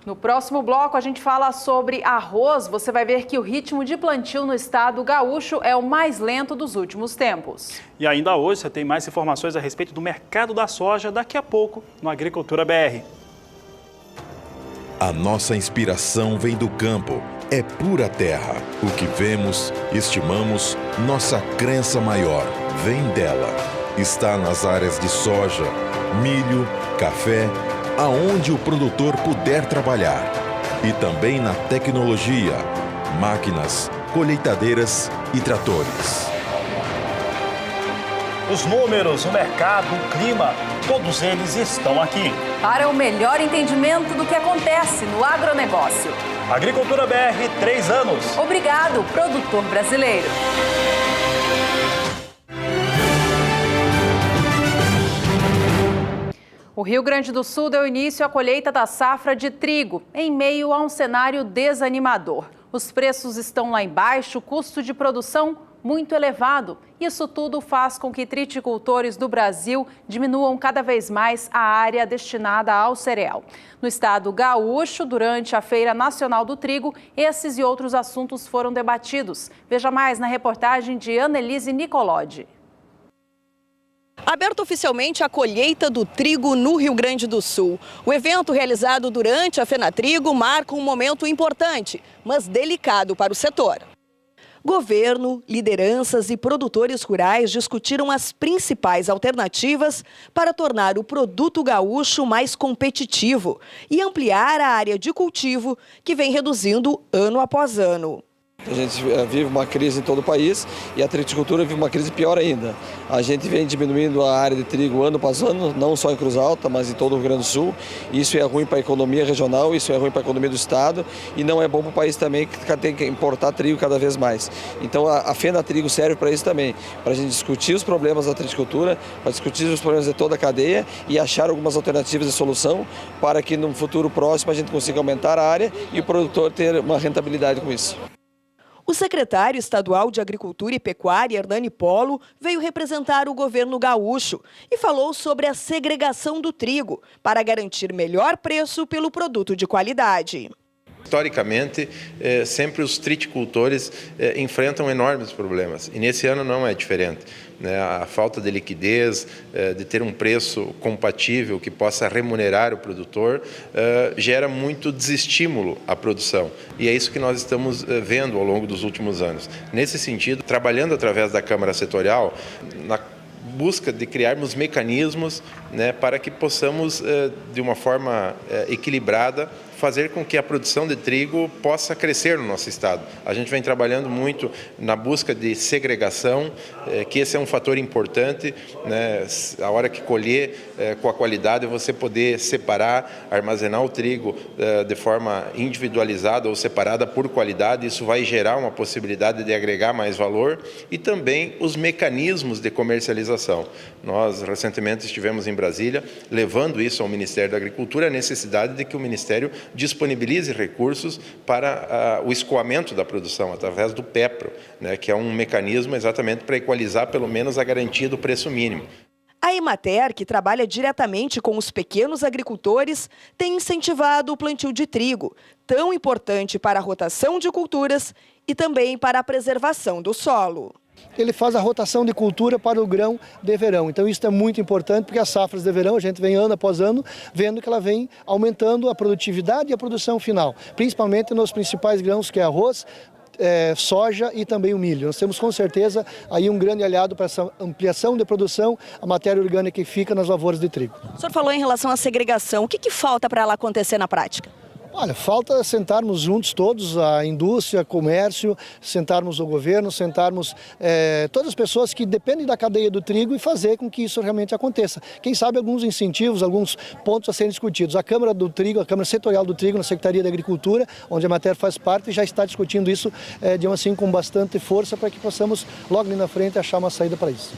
No próximo bloco, a gente fala sobre arroz. Você vai ver que o ritmo de plantio no estado gaúcho é o mais lento dos últimos tempos. E ainda hoje você tem mais informações a respeito do mercado da soja daqui a pouco no Agricultura BR. A nossa inspiração vem do campo, é pura terra. O que vemos, estimamos, nossa crença maior vem dela. Está nas áreas de soja, milho, café, aonde o produtor puder trabalhar. E também na tecnologia, máquinas, colheitadeiras e tratores. Os números, o mercado, o clima, todos eles estão aqui. Para o melhor entendimento do que acontece no agronegócio. Agricultura BR, 3 anos. Obrigado, produtor brasileiro. O Rio Grande do Sul deu início à colheita da safra de trigo, em meio a um cenário desanimador. Os preços estão lá embaixo, o custo de produção muito elevado. Isso tudo faz com que triticultores do Brasil diminuam cada vez mais a área destinada ao cereal. No estado gaúcho, durante a Feira Nacional do Trigo, esses e outros assuntos foram debatidos. Veja mais na reportagem de Annelise Nicolodi. Aberta oficialmente a colheita do trigo no Rio Grande do Sul. O evento realizado durante a Fenatrigo marca um momento importante, mas delicado para o setor. Governo, lideranças e produtores rurais discutiram as principais alternativas para tornar o produto gaúcho mais competitivo e ampliar a área de cultivo, que vem reduzindo ano após ano. A gente vive uma crise em todo o país e a triticultura vive uma crise pior ainda. A gente vem diminuindo a área de trigo ano após ano, não só em Cruz Alta, mas em todo o Rio Grande do Sul. Isso é ruim para a economia regional, isso é ruim para a economia do estado e não é bom para o país também, que tem que importar trigo cada vez mais. Então a Fena Trigo serve para isso também, para a gente discutir os problemas da triticultura, para discutir os problemas de toda a cadeia e achar algumas alternativas de solução para que no futuro próximo a gente consiga aumentar a área e o produtor ter uma rentabilidade com isso. O secretário estadual de Agricultura e Pecuária, Hernani Polo, veio representar o governo gaúcho e falou sobre a segregação do trigo para garantir melhor preço pelo produto de qualidade. Historicamente, sempre os triticultores enfrentam enormes problemas e nesse ano não é diferente. A falta de liquidez, de ter um preço compatível que possa remunerar o produtor, gera muito desestímulo à produção. E é isso que nós estamos vendo ao longo dos últimos anos. Nesse sentido, trabalhando através da Câmara Setorial, na busca de criarmos mecanismos para que possamos, de uma forma equilibrada, fazer com que a produção de trigo possa crescer no nosso estado. A gente vem trabalhando muito na busca de segregação, que esse é um fator importante, a hora que colher com a qualidade, você poder separar, armazenar o trigo de forma individualizada ou separada por qualidade, isso vai gerar uma possibilidade de agregar mais valor e também os mecanismos de comercialização. Nós recentemente estivemos em Brasília, levando isso ao Ministério da Agricultura, a necessidade de que o Ministério disponibilize recursos para o escoamento da produção através do PEPRO, que é um mecanismo exatamente para equalizar pelo menos a garantia do preço mínimo. A Emater, que trabalha diretamente com os pequenos agricultores, tem incentivado o plantio de trigo, tão importante para a rotação de culturas e também para a preservação do solo. Ele faz a rotação de cultura para o grão de verão. Então isso é muito importante porque as safras de verão a gente vem ano após ano vendo que ela vem aumentando a produtividade e a produção final, principalmente nos principais grãos que é arroz, soja e também o milho. Nós temos com certeza aí um grande aliado para essa ampliação de produção, a matéria orgânica que fica nas lavouras de trigo. O senhor falou em relação à segregação, o que falta para ela acontecer na prática? Olha, falta sentarmos juntos todos, a indústria, comércio, sentarmos o governo, sentarmos todas as pessoas que dependem da cadeia do trigo e fazer com que isso realmente aconteça. Quem sabe alguns incentivos, alguns pontos a serem discutidos. A Câmara do Trigo, a Câmara Setorial do Trigo, na Secretaria da Agricultura, onde a matéria faz parte, já está discutindo isso com bastante força para que possamos logo ali na frente achar uma saída para isso.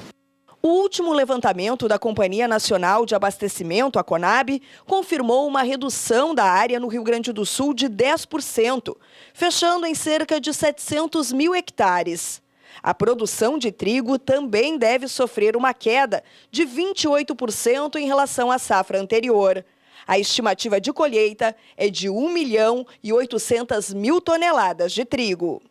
O último levantamento da Companhia Nacional de Abastecimento, a Conab, confirmou uma redução da área no Rio Grande do Sul de 10%, fechando em cerca de 700 mil hectares. A produção de trigo também deve sofrer uma queda de 28% em relação à safra anterior. A estimativa de colheita é de 1.800.000 toneladas de trigo.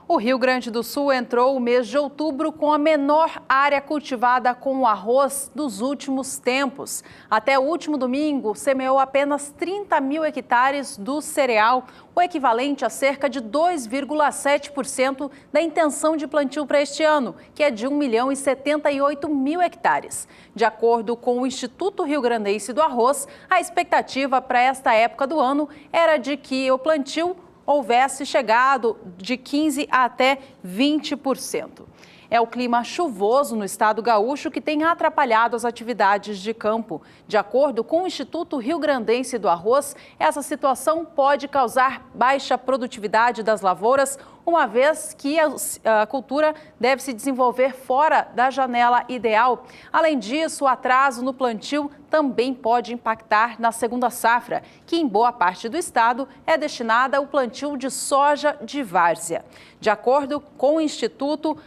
O Rio Grande do Sul entrou o mês de outubro com a menor área cultivada com o arroz dos últimos tempos. Até o último domingo, semeou apenas 30 mil hectares do cereal, o equivalente a cerca de 2,7% da intenção de plantio para este ano, que é de 1.078.000 hectares. De acordo com o Instituto Rio-Grandense do Arroz, a expectativa para esta época do ano era de que o plantio houvesse chegado de 15% a até 20%. É o clima chuvoso no estado gaúcho que tem atrapalhado as atividades de campo. De acordo com o Instituto Rio-Grandense do Arroz, essa situação pode causar baixa produtividade das lavouras, uma vez que a cultura deve se desenvolver fora da janela ideal. Além disso, o atraso no plantio também pode impactar na segunda safra, que em boa parte do estado é destinada ao plantio de soja de várzea. De acordo com o Instituto,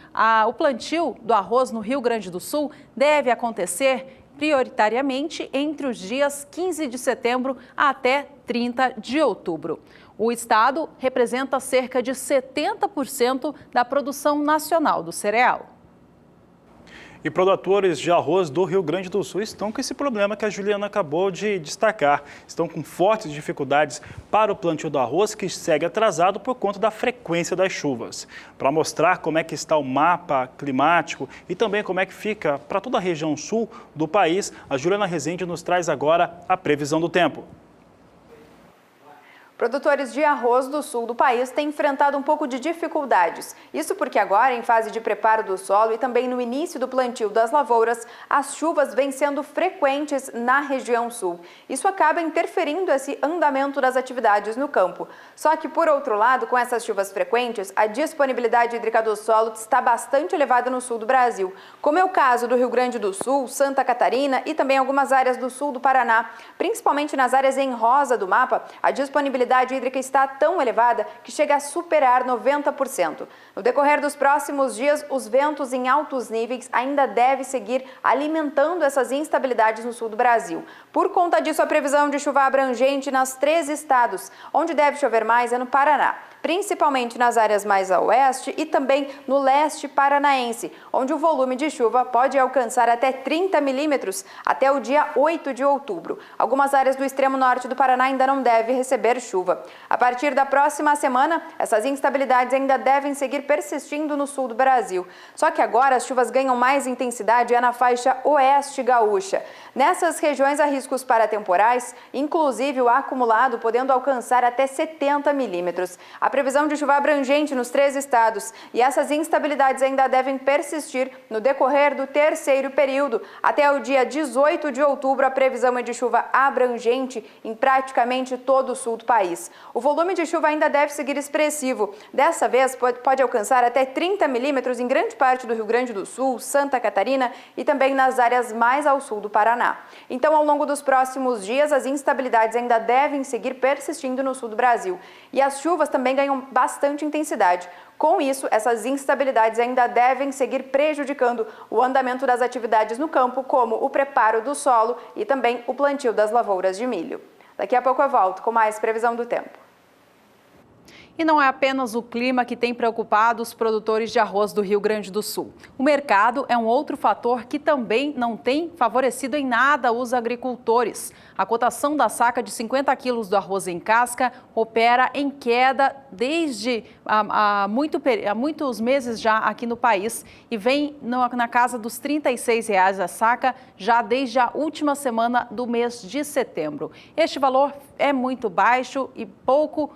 o plantio do arroz no Rio Grande do Sul deve acontecer prioritariamente entre os dias 15 de setembro até 30 de outubro. O estado representa cerca de 70% da produção nacional do cereal. E produtores de arroz do Rio Grande do Sul estão com esse problema que a Juliana acabou de destacar. Estão com fortes dificuldades para o plantio do arroz, que segue atrasado por conta da frequência das chuvas. Para mostrar como é que está o mapa climático e também como é que fica para toda a região sul do país, a Juliana Rezende nos traz agora a previsão do tempo. Produtores de arroz do sul do país têm enfrentado um pouco de dificuldades. Isso porque agora, em fase de preparo do solo e também no início do plantio das lavouras, as chuvas vêm sendo frequentes na região sul. Isso acaba interferindo esse andamento das atividades no campo. Só que, por outro lado, com essas chuvas frequentes, a disponibilidade hídrica do solo está bastante elevada no sul do Brasil, como é o caso do Rio Grande do Sul, Santa Catarina e também algumas áreas do sul do Paraná. Principalmente nas áreas em rosa do mapa, a disponibilidade hídrica está tão elevada que chega a superar 90%. No decorrer dos próximos dias, os ventos em altos níveis ainda devem seguir alimentando essas instabilidades no sul do Brasil. Por conta disso, a previsão de chuva abrangente nas 13 estados. Onde deve chover mais é no Paraná, principalmente nas áreas mais a oeste e também no leste paranaense, onde o volume de chuva pode alcançar até 30 milímetros até o dia 8 de outubro. Algumas áreas do extremo norte do Paraná ainda não devem receber chuva. A partir da próxima semana, essas instabilidades ainda devem seguir persistindo no sul do Brasil. Só que agora as chuvas ganham mais intensidade na faixa oeste gaúcha. Nessas regiões há riscos para temporais, inclusive o acumulado podendo alcançar até 70 milímetros. A previsão de chuva abrangente nos 3 estados e essas instabilidades ainda devem persistir no decorrer do terceiro período. Até o dia 18 de outubro, a previsão é de chuva abrangente em praticamente todo o sul do país. O volume de chuva ainda deve seguir expressivo. Dessa vez, pode alcançar até 30 milímetros em grande parte do Rio Grande do Sul, Santa Catarina e também nas áreas mais ao sul do Paraná. Então, ao longo dos próximos dias, as instabilidades ainda devem seguir persistindo no sul do Brasil. E as chuvas também ganham bastante intensidade. Com isso, essas instabilidades ainda devem seguir prejudicando o andamento das atividades no campo, como o preparo do solo e também o plantio das lavouras de milho. Daqui a pouco eu volto com mais previsão do tempo. E não é apenas o clima que tem preocupado os produtores de arroz do Rio Grande do Sul. O mercado é um outro fator que também não tem favorecido em nada os agricultores. A cotação da saca de 50 quilos do arroz em casca opera em queda desde há muitos meses já aqui no país e vem na casa dos R$ 36 a saca já desde a última semana do mês de setembro. Este valor é muito baixo e pouco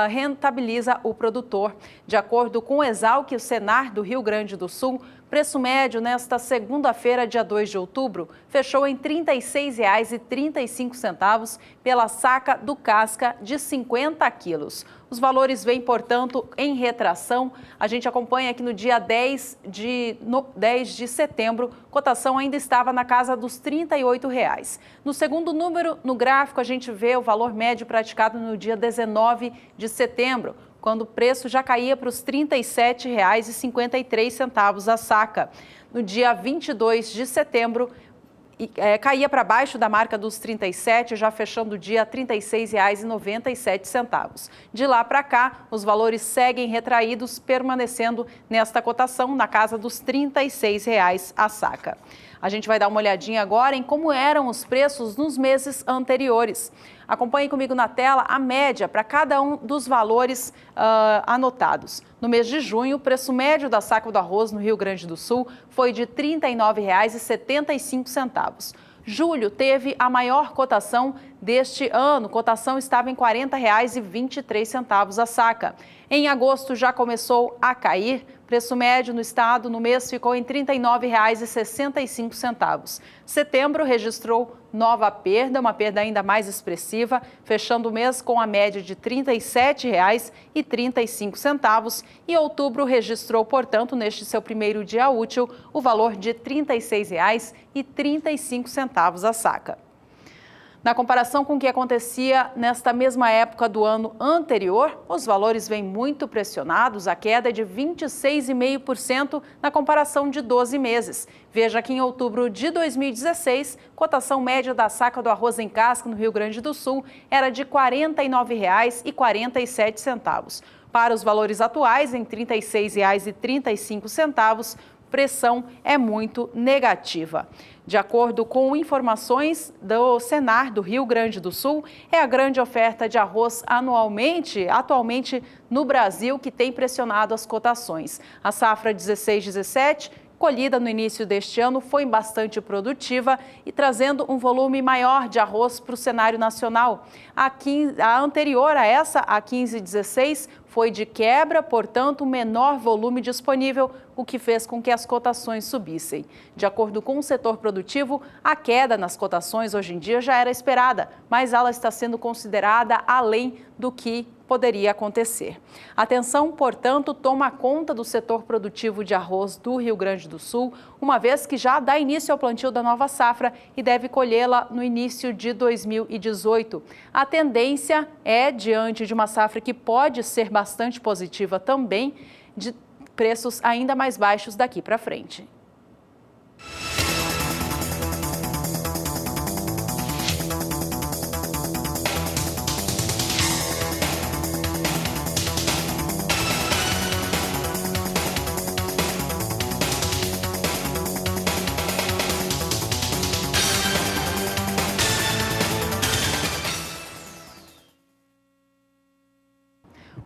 rentabiliza o produtor. De acordo com o Exalc, o Senar do Rio Grande do Sul, preço médio nesta segunda-feira, dia 2 de outubro, fechou em R$ 36,35 pela saca do casca de 50 quilos. Os valores vêm, portanto, em retração. A gente acompanha que no dia 10 de setembro, cotação ainda estava na casa dos R$ 38. No segundo número, no gráfico, a gente vê o valor médio praticado no dia 19 de setembro, quando o preço já caía para os R$ 37,53 a saca. No dia 22 de setembro, caía para baixo da marca dos 37, já fechando o dia a R$ 36,97. De lá para cá, os valores seguem retraídos, permanecendo nesta cotação na casa dos R$ 36 a saca. A gente vai dar uma olhadinha agora em como eram os preços nos meses anteriores. Acompanhe comigo na tela a média para cada um dos valores anotados. No mês de junho, o preço médio da saca do arroz no Rio Grande do Sul foi de R$ 39,75. Julho teve a maior cotação deste ano. Cotação estava em R$ 40,23 a saca. Em agosto já começou a cair. Preço médio no estado no mês ficou em R$ 39,65. Setembro registrou nova perda, uma perda ainda mais expressiva, fechando o mês com a média de R$ 37,35. E outubro registrou, portanto, neste seu primeiro dia útil, o valor de R$ 36,35 a saca. Na comparação com o que acontecia nesta mesma época do ano anterior, os valores vêm muito pressionados, a queda é de 26,5% na comparação de 12 meses. Veja que em outubro de 2016, cotação média da saca do arroz em casca no Rio Grande do Sul era de R$ 49,47. Para os valores atuais, em R$ 36,35, pressão é muito negativa. De acordo com informações do Senar do Rio Grande do Sul, é a grande oferta de arroz atualmente no Brasil, que tem pressionado as cotações. A safra 16-17, colhida no início deste ano, foi bastante produtiva e trazendo um volume maior de arroz para o cenário nacional. A anterior a essa, a 15-16, foi de quebra, portanto, menor volume disponível, o que fez com que as cotações subissem. De acordo com o setor produtivo, a queda nas cotações hoje em dia já era esperada, mas ela está sendo considerada além do que poderia acontecer. A tensão, portanto, toma conta do setor produtivo de arroz do Rio Grande do Sul, uma vez que já dá início ao plantio da nova safra e deve colhê-la no início de 2018. A tendência é, diante de uma safra que pode ser bastante positiva também, de preços ainda mais baixos daqui para frente.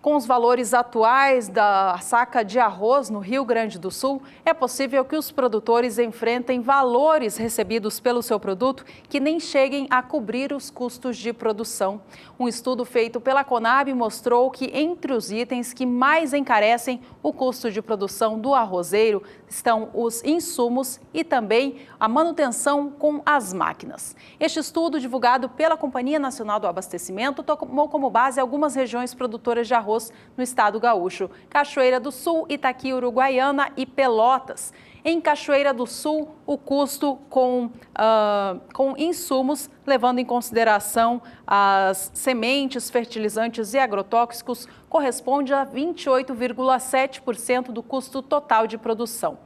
Com os valores atuais da saca de arroz no Rio Grande do Sul, é possível que os produtores enfrentem valores recebidos pelo seu produto que nem cheguem a cobrir os custos de produção. Um estudo feito pela Conab mostrou que entre os itens que mais encarecem o custo de produção do arrozeiro estão os insumos e também a manutenção com as máquinas. Este estudo, divulgado pela Companhia Nacional do Abastecimento, tomou como base algumas regiões produtoras de arroz no estado gaúcho: Cachoeira do Sul, Itaqui, Uruguaiana e Pelotas. Em Cachoeira do Sul, o custo com insumos, levando em consideração as sementes, fertilizantes e agrotóxicos, corresponde a 28,7% do custo total de produção.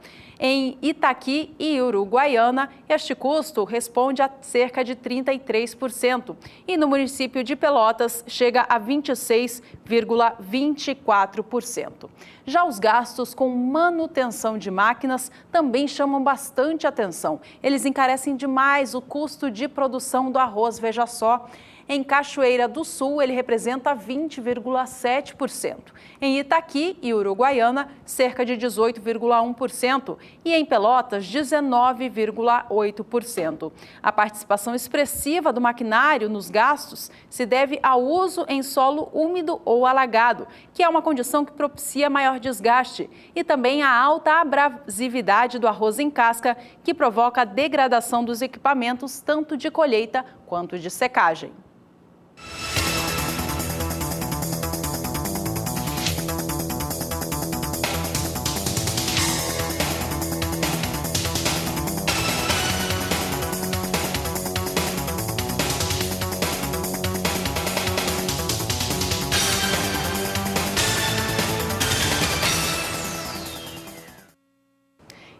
Em Itaqui e Uruguaiana, este custo responde a cerca de 33%. E no município de Pelotas, chega a 26,24%. Já os gastos com manutenção de máquinas também chamam bastante atenção. Eles encarecem demais o custo de produção do arroz, veja só. Em Cachoeira do Sul, ele representa 20,7%. Em Itaqui e Uruguaiana, cerca de 18,1%. E em Pelotas, 19,8%. A participação expressiva do maquinário nos gastos se deve ao uso em solo úmido ou alagado, que é uma condição que propicia maior desgaste, e também a alta abrasividade do arroz em casca, que provoca a degradação dos equipamentos, tanto de colheita quanto de secagem.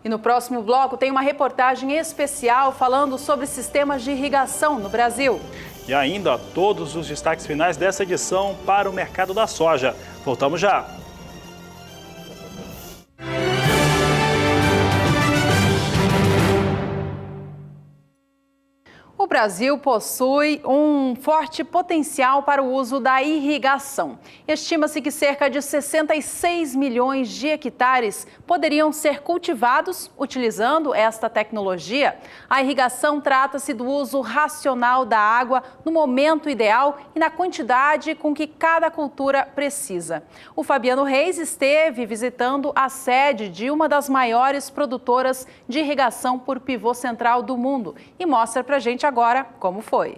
E no próximo bloco tem uma reportagem especial falando sobre sistemas de irrigação no Brasil. E ainda todos os destaques finais dessa edição para o mercado da soja. Voltamos já. O Brasil possui um forte potencial para o uso da irrigação. Estima-se que cerca de 66 milhões de hectares poderiam ser cultivados utilizando esta tecnologia. A irrigação trata-se do uso racional da água no momento ideal e na quantidade com que cada cultura precisa. O Fabiano Reis esteve visitando a sede de uma das maiores produtoras de irrigação por pivô central do mundo e mostra pra gente agora como foi.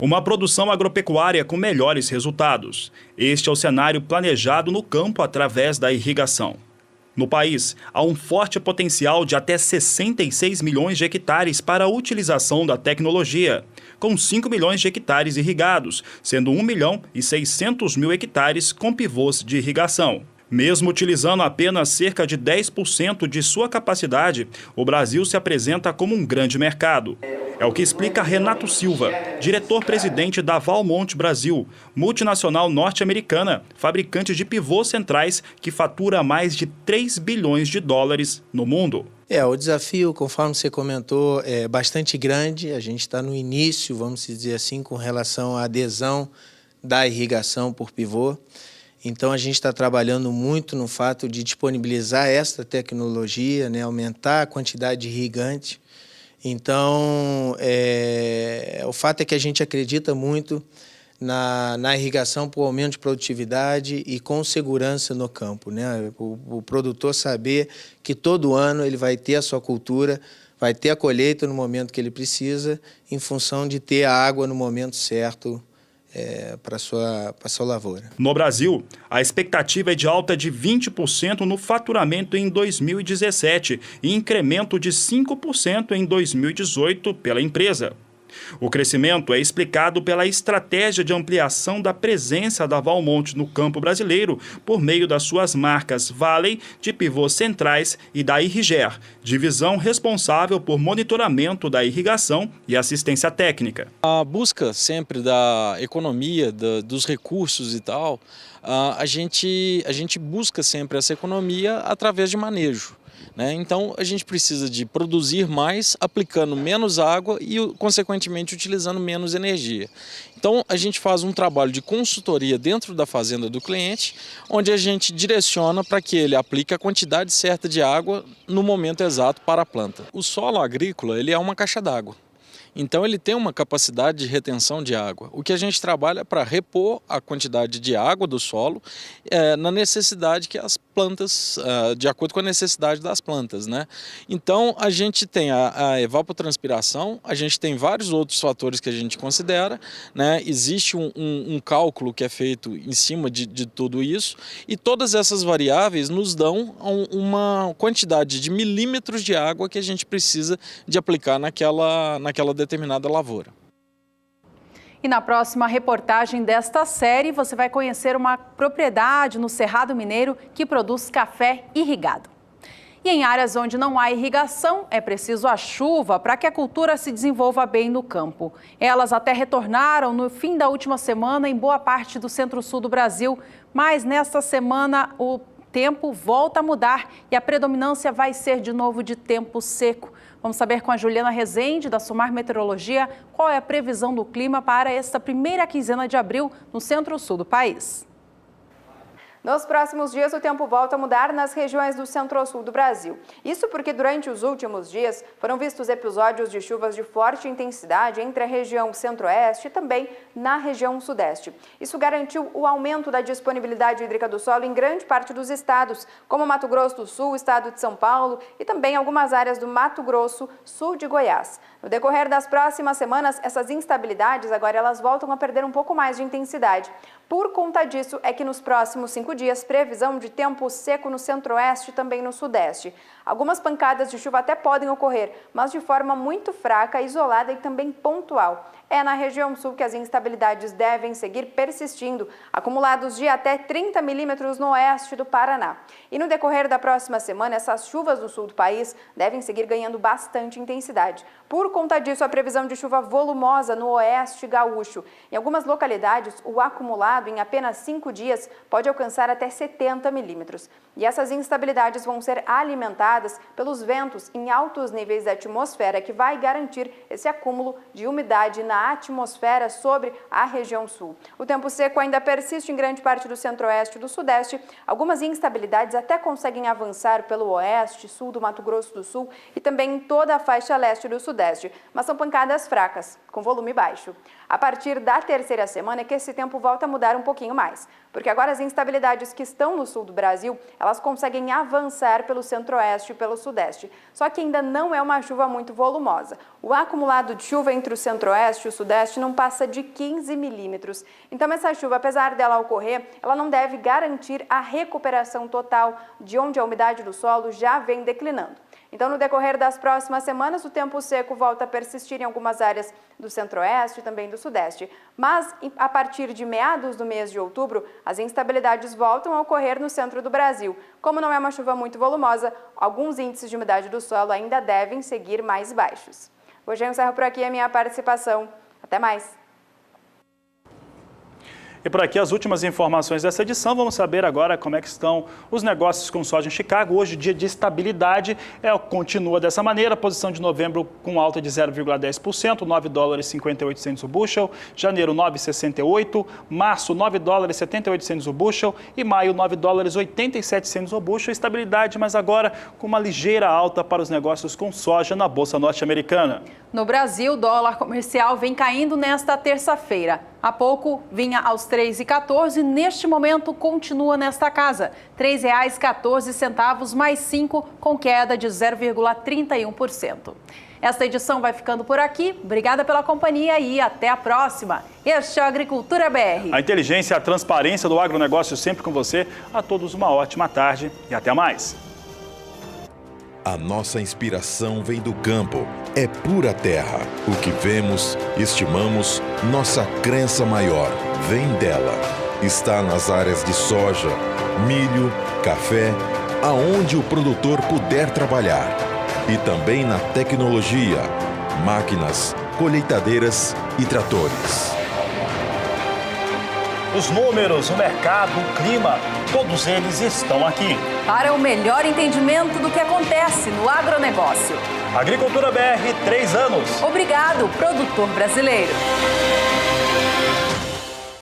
Uma produção agropecuária com melhores resultados. Este é o cenário planejado no campo através da irrigação. No país, há um forte potencial de até 66 milhões de hectares para a utilização da tecnologia, com 5 milhões de hectares irrigados, sendo 1 milhão e 600 mil hectares com pivôs de irrigação. Mesmo utilizando apenas cerca de 10% de sua capacidade, o Brasil se apresenta como um grande mercado. É o que explica Renato Silva, diretor-presidente da Valmont Brasil, multinacional norte-americana, fabricante de pivôs centrais que fatura mais de 3 bilhões de dólares no mundo. O desafio, conforme você comentou, é bastante grande. A gente está no início, vamos dizer assim, com relação à adesão da irrigação por pivô. Então, a gente está trabalhando muito no fato de disponibilizar esta tecnologia, né, aumentar a quantidade de irrigante. Então, o fato é que a gente acredita muito na irrigação por aumento de produtividade e com segurança no campo, né? O produtor saber que todo ano ele vai ter a sua cultura, vai ter a colheita no momento que ele precisa, em função de ter a água no momento certo para a sua lavoura. No Brasil, a expectativa é de alta de 20% no faturamento em 2017 e incremento de 5% em 2018 pela empresa. O crescimento é explicado pela estratégia de ampliação da presença da Valmont no campo brasileiro por meio das suas marcas Valley, de pivôs centrais, e da Irriger, divisão responsável por monitoramento da irrigação e assistência técnica. A busca sempre da economia, dos recursos e tal, a gente busca sempre essa economia através de manejo. Então, a gente precisa de produzir mais, aplicando menos água e, consequentemente, utilizando menos energia. Então, a gente faz um trabalho de consultoria dentro da fazenda do cliente, onde a gente direciona para que ele aplique a quantidade certa de água no momento exato para a planta. O solo agrícola, ele é uma caixa d'água. Então, ele tem uma capacidade de retenção de água. O que a gente trabalha é para repor a quantidade de água do solo na necessidade que as plantas, de acordo com a necessidade das plantas, né? Então, a gente tem a evapotranspiração, a gente tem vários outros fatores que a gente considera, né? Existe um cálculo que é feito em cima de tudo isso, e todas essas variáveis nos dão uma quantidade de milímetros de água que a gente precisa de aplicar naquela determinada lavoura. E na próxima reportagem desta série, você vai conhecer uma propriedade no Cerrado Mineiro que produz café irrigado. E em áreas onde não há irrigação, é preciso a chuva para que a cultura se desenvolva bem no campo. Elas até retornaram no fim da última semana em boa parte do centro-sul do Brasil, mas nesta semana o tempo volta a mudar e a predominância vai ser de novo de tempo seco. Vamos saber com a Juliana Rezende, da Sumar Meteorologia, qual é a previsão do clima para esta primeira quinzena de abril no centro-sul do país. Nos próximos dias, o tempo volta a mudar nas regiões do centro-sul do Brasil. Isso porque durante os últimos dias foram vistos episódios de chuvas de forte intensidade entre a região centro-oeste e também na região sudeste. Isso garantiu o aumento da disponibilidade hídrica do solo em grande parte dos estados, como Mato Grosso do Sul, estado de São Paulo e também algumas áreas do Mato Grosso, sul de Goiás. No decorrer das próximas semanas, essas instabilidades agora elas voltam a perder um pouco mais de intensidade. Por conta disso, é que nos próximos 5 dias, previsão de tempo seco no centro-oeste e também no sudeste. Algumas pancadas de chuva até podem ocorrer, mas de forma muito fraca, isolada e também pontual. É na região sul que as instabilidades devem seguir persistindo, acumulados de até 30 milímetros no oeste do Paraná. E no decorrer da próxima semana, essas chuvas no sul do país devem seguir ganhando bastante intensidade. Por conta disso, a previsão de chuva volumosa no oeste gaúcho. Em algumas localidades, o acumulado em apenas 5 dias pode alcançar até 70 milímetros. E essas instabilidades vão ser alimentadas pelos ventos em altos níveis da atmosfera, que vai garantir esse acúmulo de umidade na atmosfera sobre a região sul. O tempo seco ainda persiste em grande parte do centro-oeste e do sudeste. Algumas instabilidades até conseguem avançar pelo oeste, sul do Mato Grosso do Sul e também em toda a faixa leste do sudeste, mas são pancadas fracas, com volume baixo. A partir da terceira semana é que esse tempo volta a mudar um pouquinho mais, porque agora as instabilidades que estão no sul do Brasil, elas conseguem avançar pelo centro-oeste e pelo sudeste, só que ainda não é uma chuva muito volumosa. O acumulado de chuva entre o centro-oeste e o sudeste não passa de 15 milímetros. Então essa chuva, apesar dela ocorrer, ela não deve garantir a recuperação total de onde a umidade do solo já vem declinando. Então, no decorrer das próximas semanas, o tempo seco volta a persistir em algumas áreas do centro-oeste e também do sudeste. Mas, a partir de meados do mês de outubro, as instabilidades voltam a ocorrer no centro do Brasil. Como não é uma chuva muito volumosa, alguns índices de umidade do solo ainda devem seguir mais baixos. Hoje eu encerro por aqui a minha participação. Até mais! E por aqui as últimas informações dessa edição. Vamos saber agora como é que estão os negócios com soja em Chicago. Hoje, dia de estabilidade, continua dessa maneira. Posição de novembro com alta de 0,10%, $9,58 o bushel. Janeiro, 9,68. Março, $9,78 o bushel. E maio, $9,87 o bushel. Estabilidade, mas agora com uma ligeira alta para os negócios com soja na Bolsa Norte-Americana. No Brasil, o dólar comercial vem caindo nesta terça-feira. Há pouco vinha aos R$ 3,14, neste momento continua nesta casa, R$ 3,14 mais 5, com queda de 0,31%. Esta edição vai ficando por aqui. Obrigada pela companhia e até a próxima. Este é o Agricultura BR. A inteligência e a transparência do agronegócio sempre com você. A todos uma ótima tarde e até mais. A nossa inspiração vem do campo, é pura terra. O que vemos, estimamos, nossa crença maior vem dela. Está nas áreas de soja, milho, café, aonde o produtor puder trabalhar. E também na tecnologia, máquinas, colheitadeiras e tratores. Os números, o mercado, o clima, todos eles estão aqui. Para o melhor entendimento do que acontece no agronegócio. Agricultura BR, 3 anos. Obrigado, produtor brasileiro.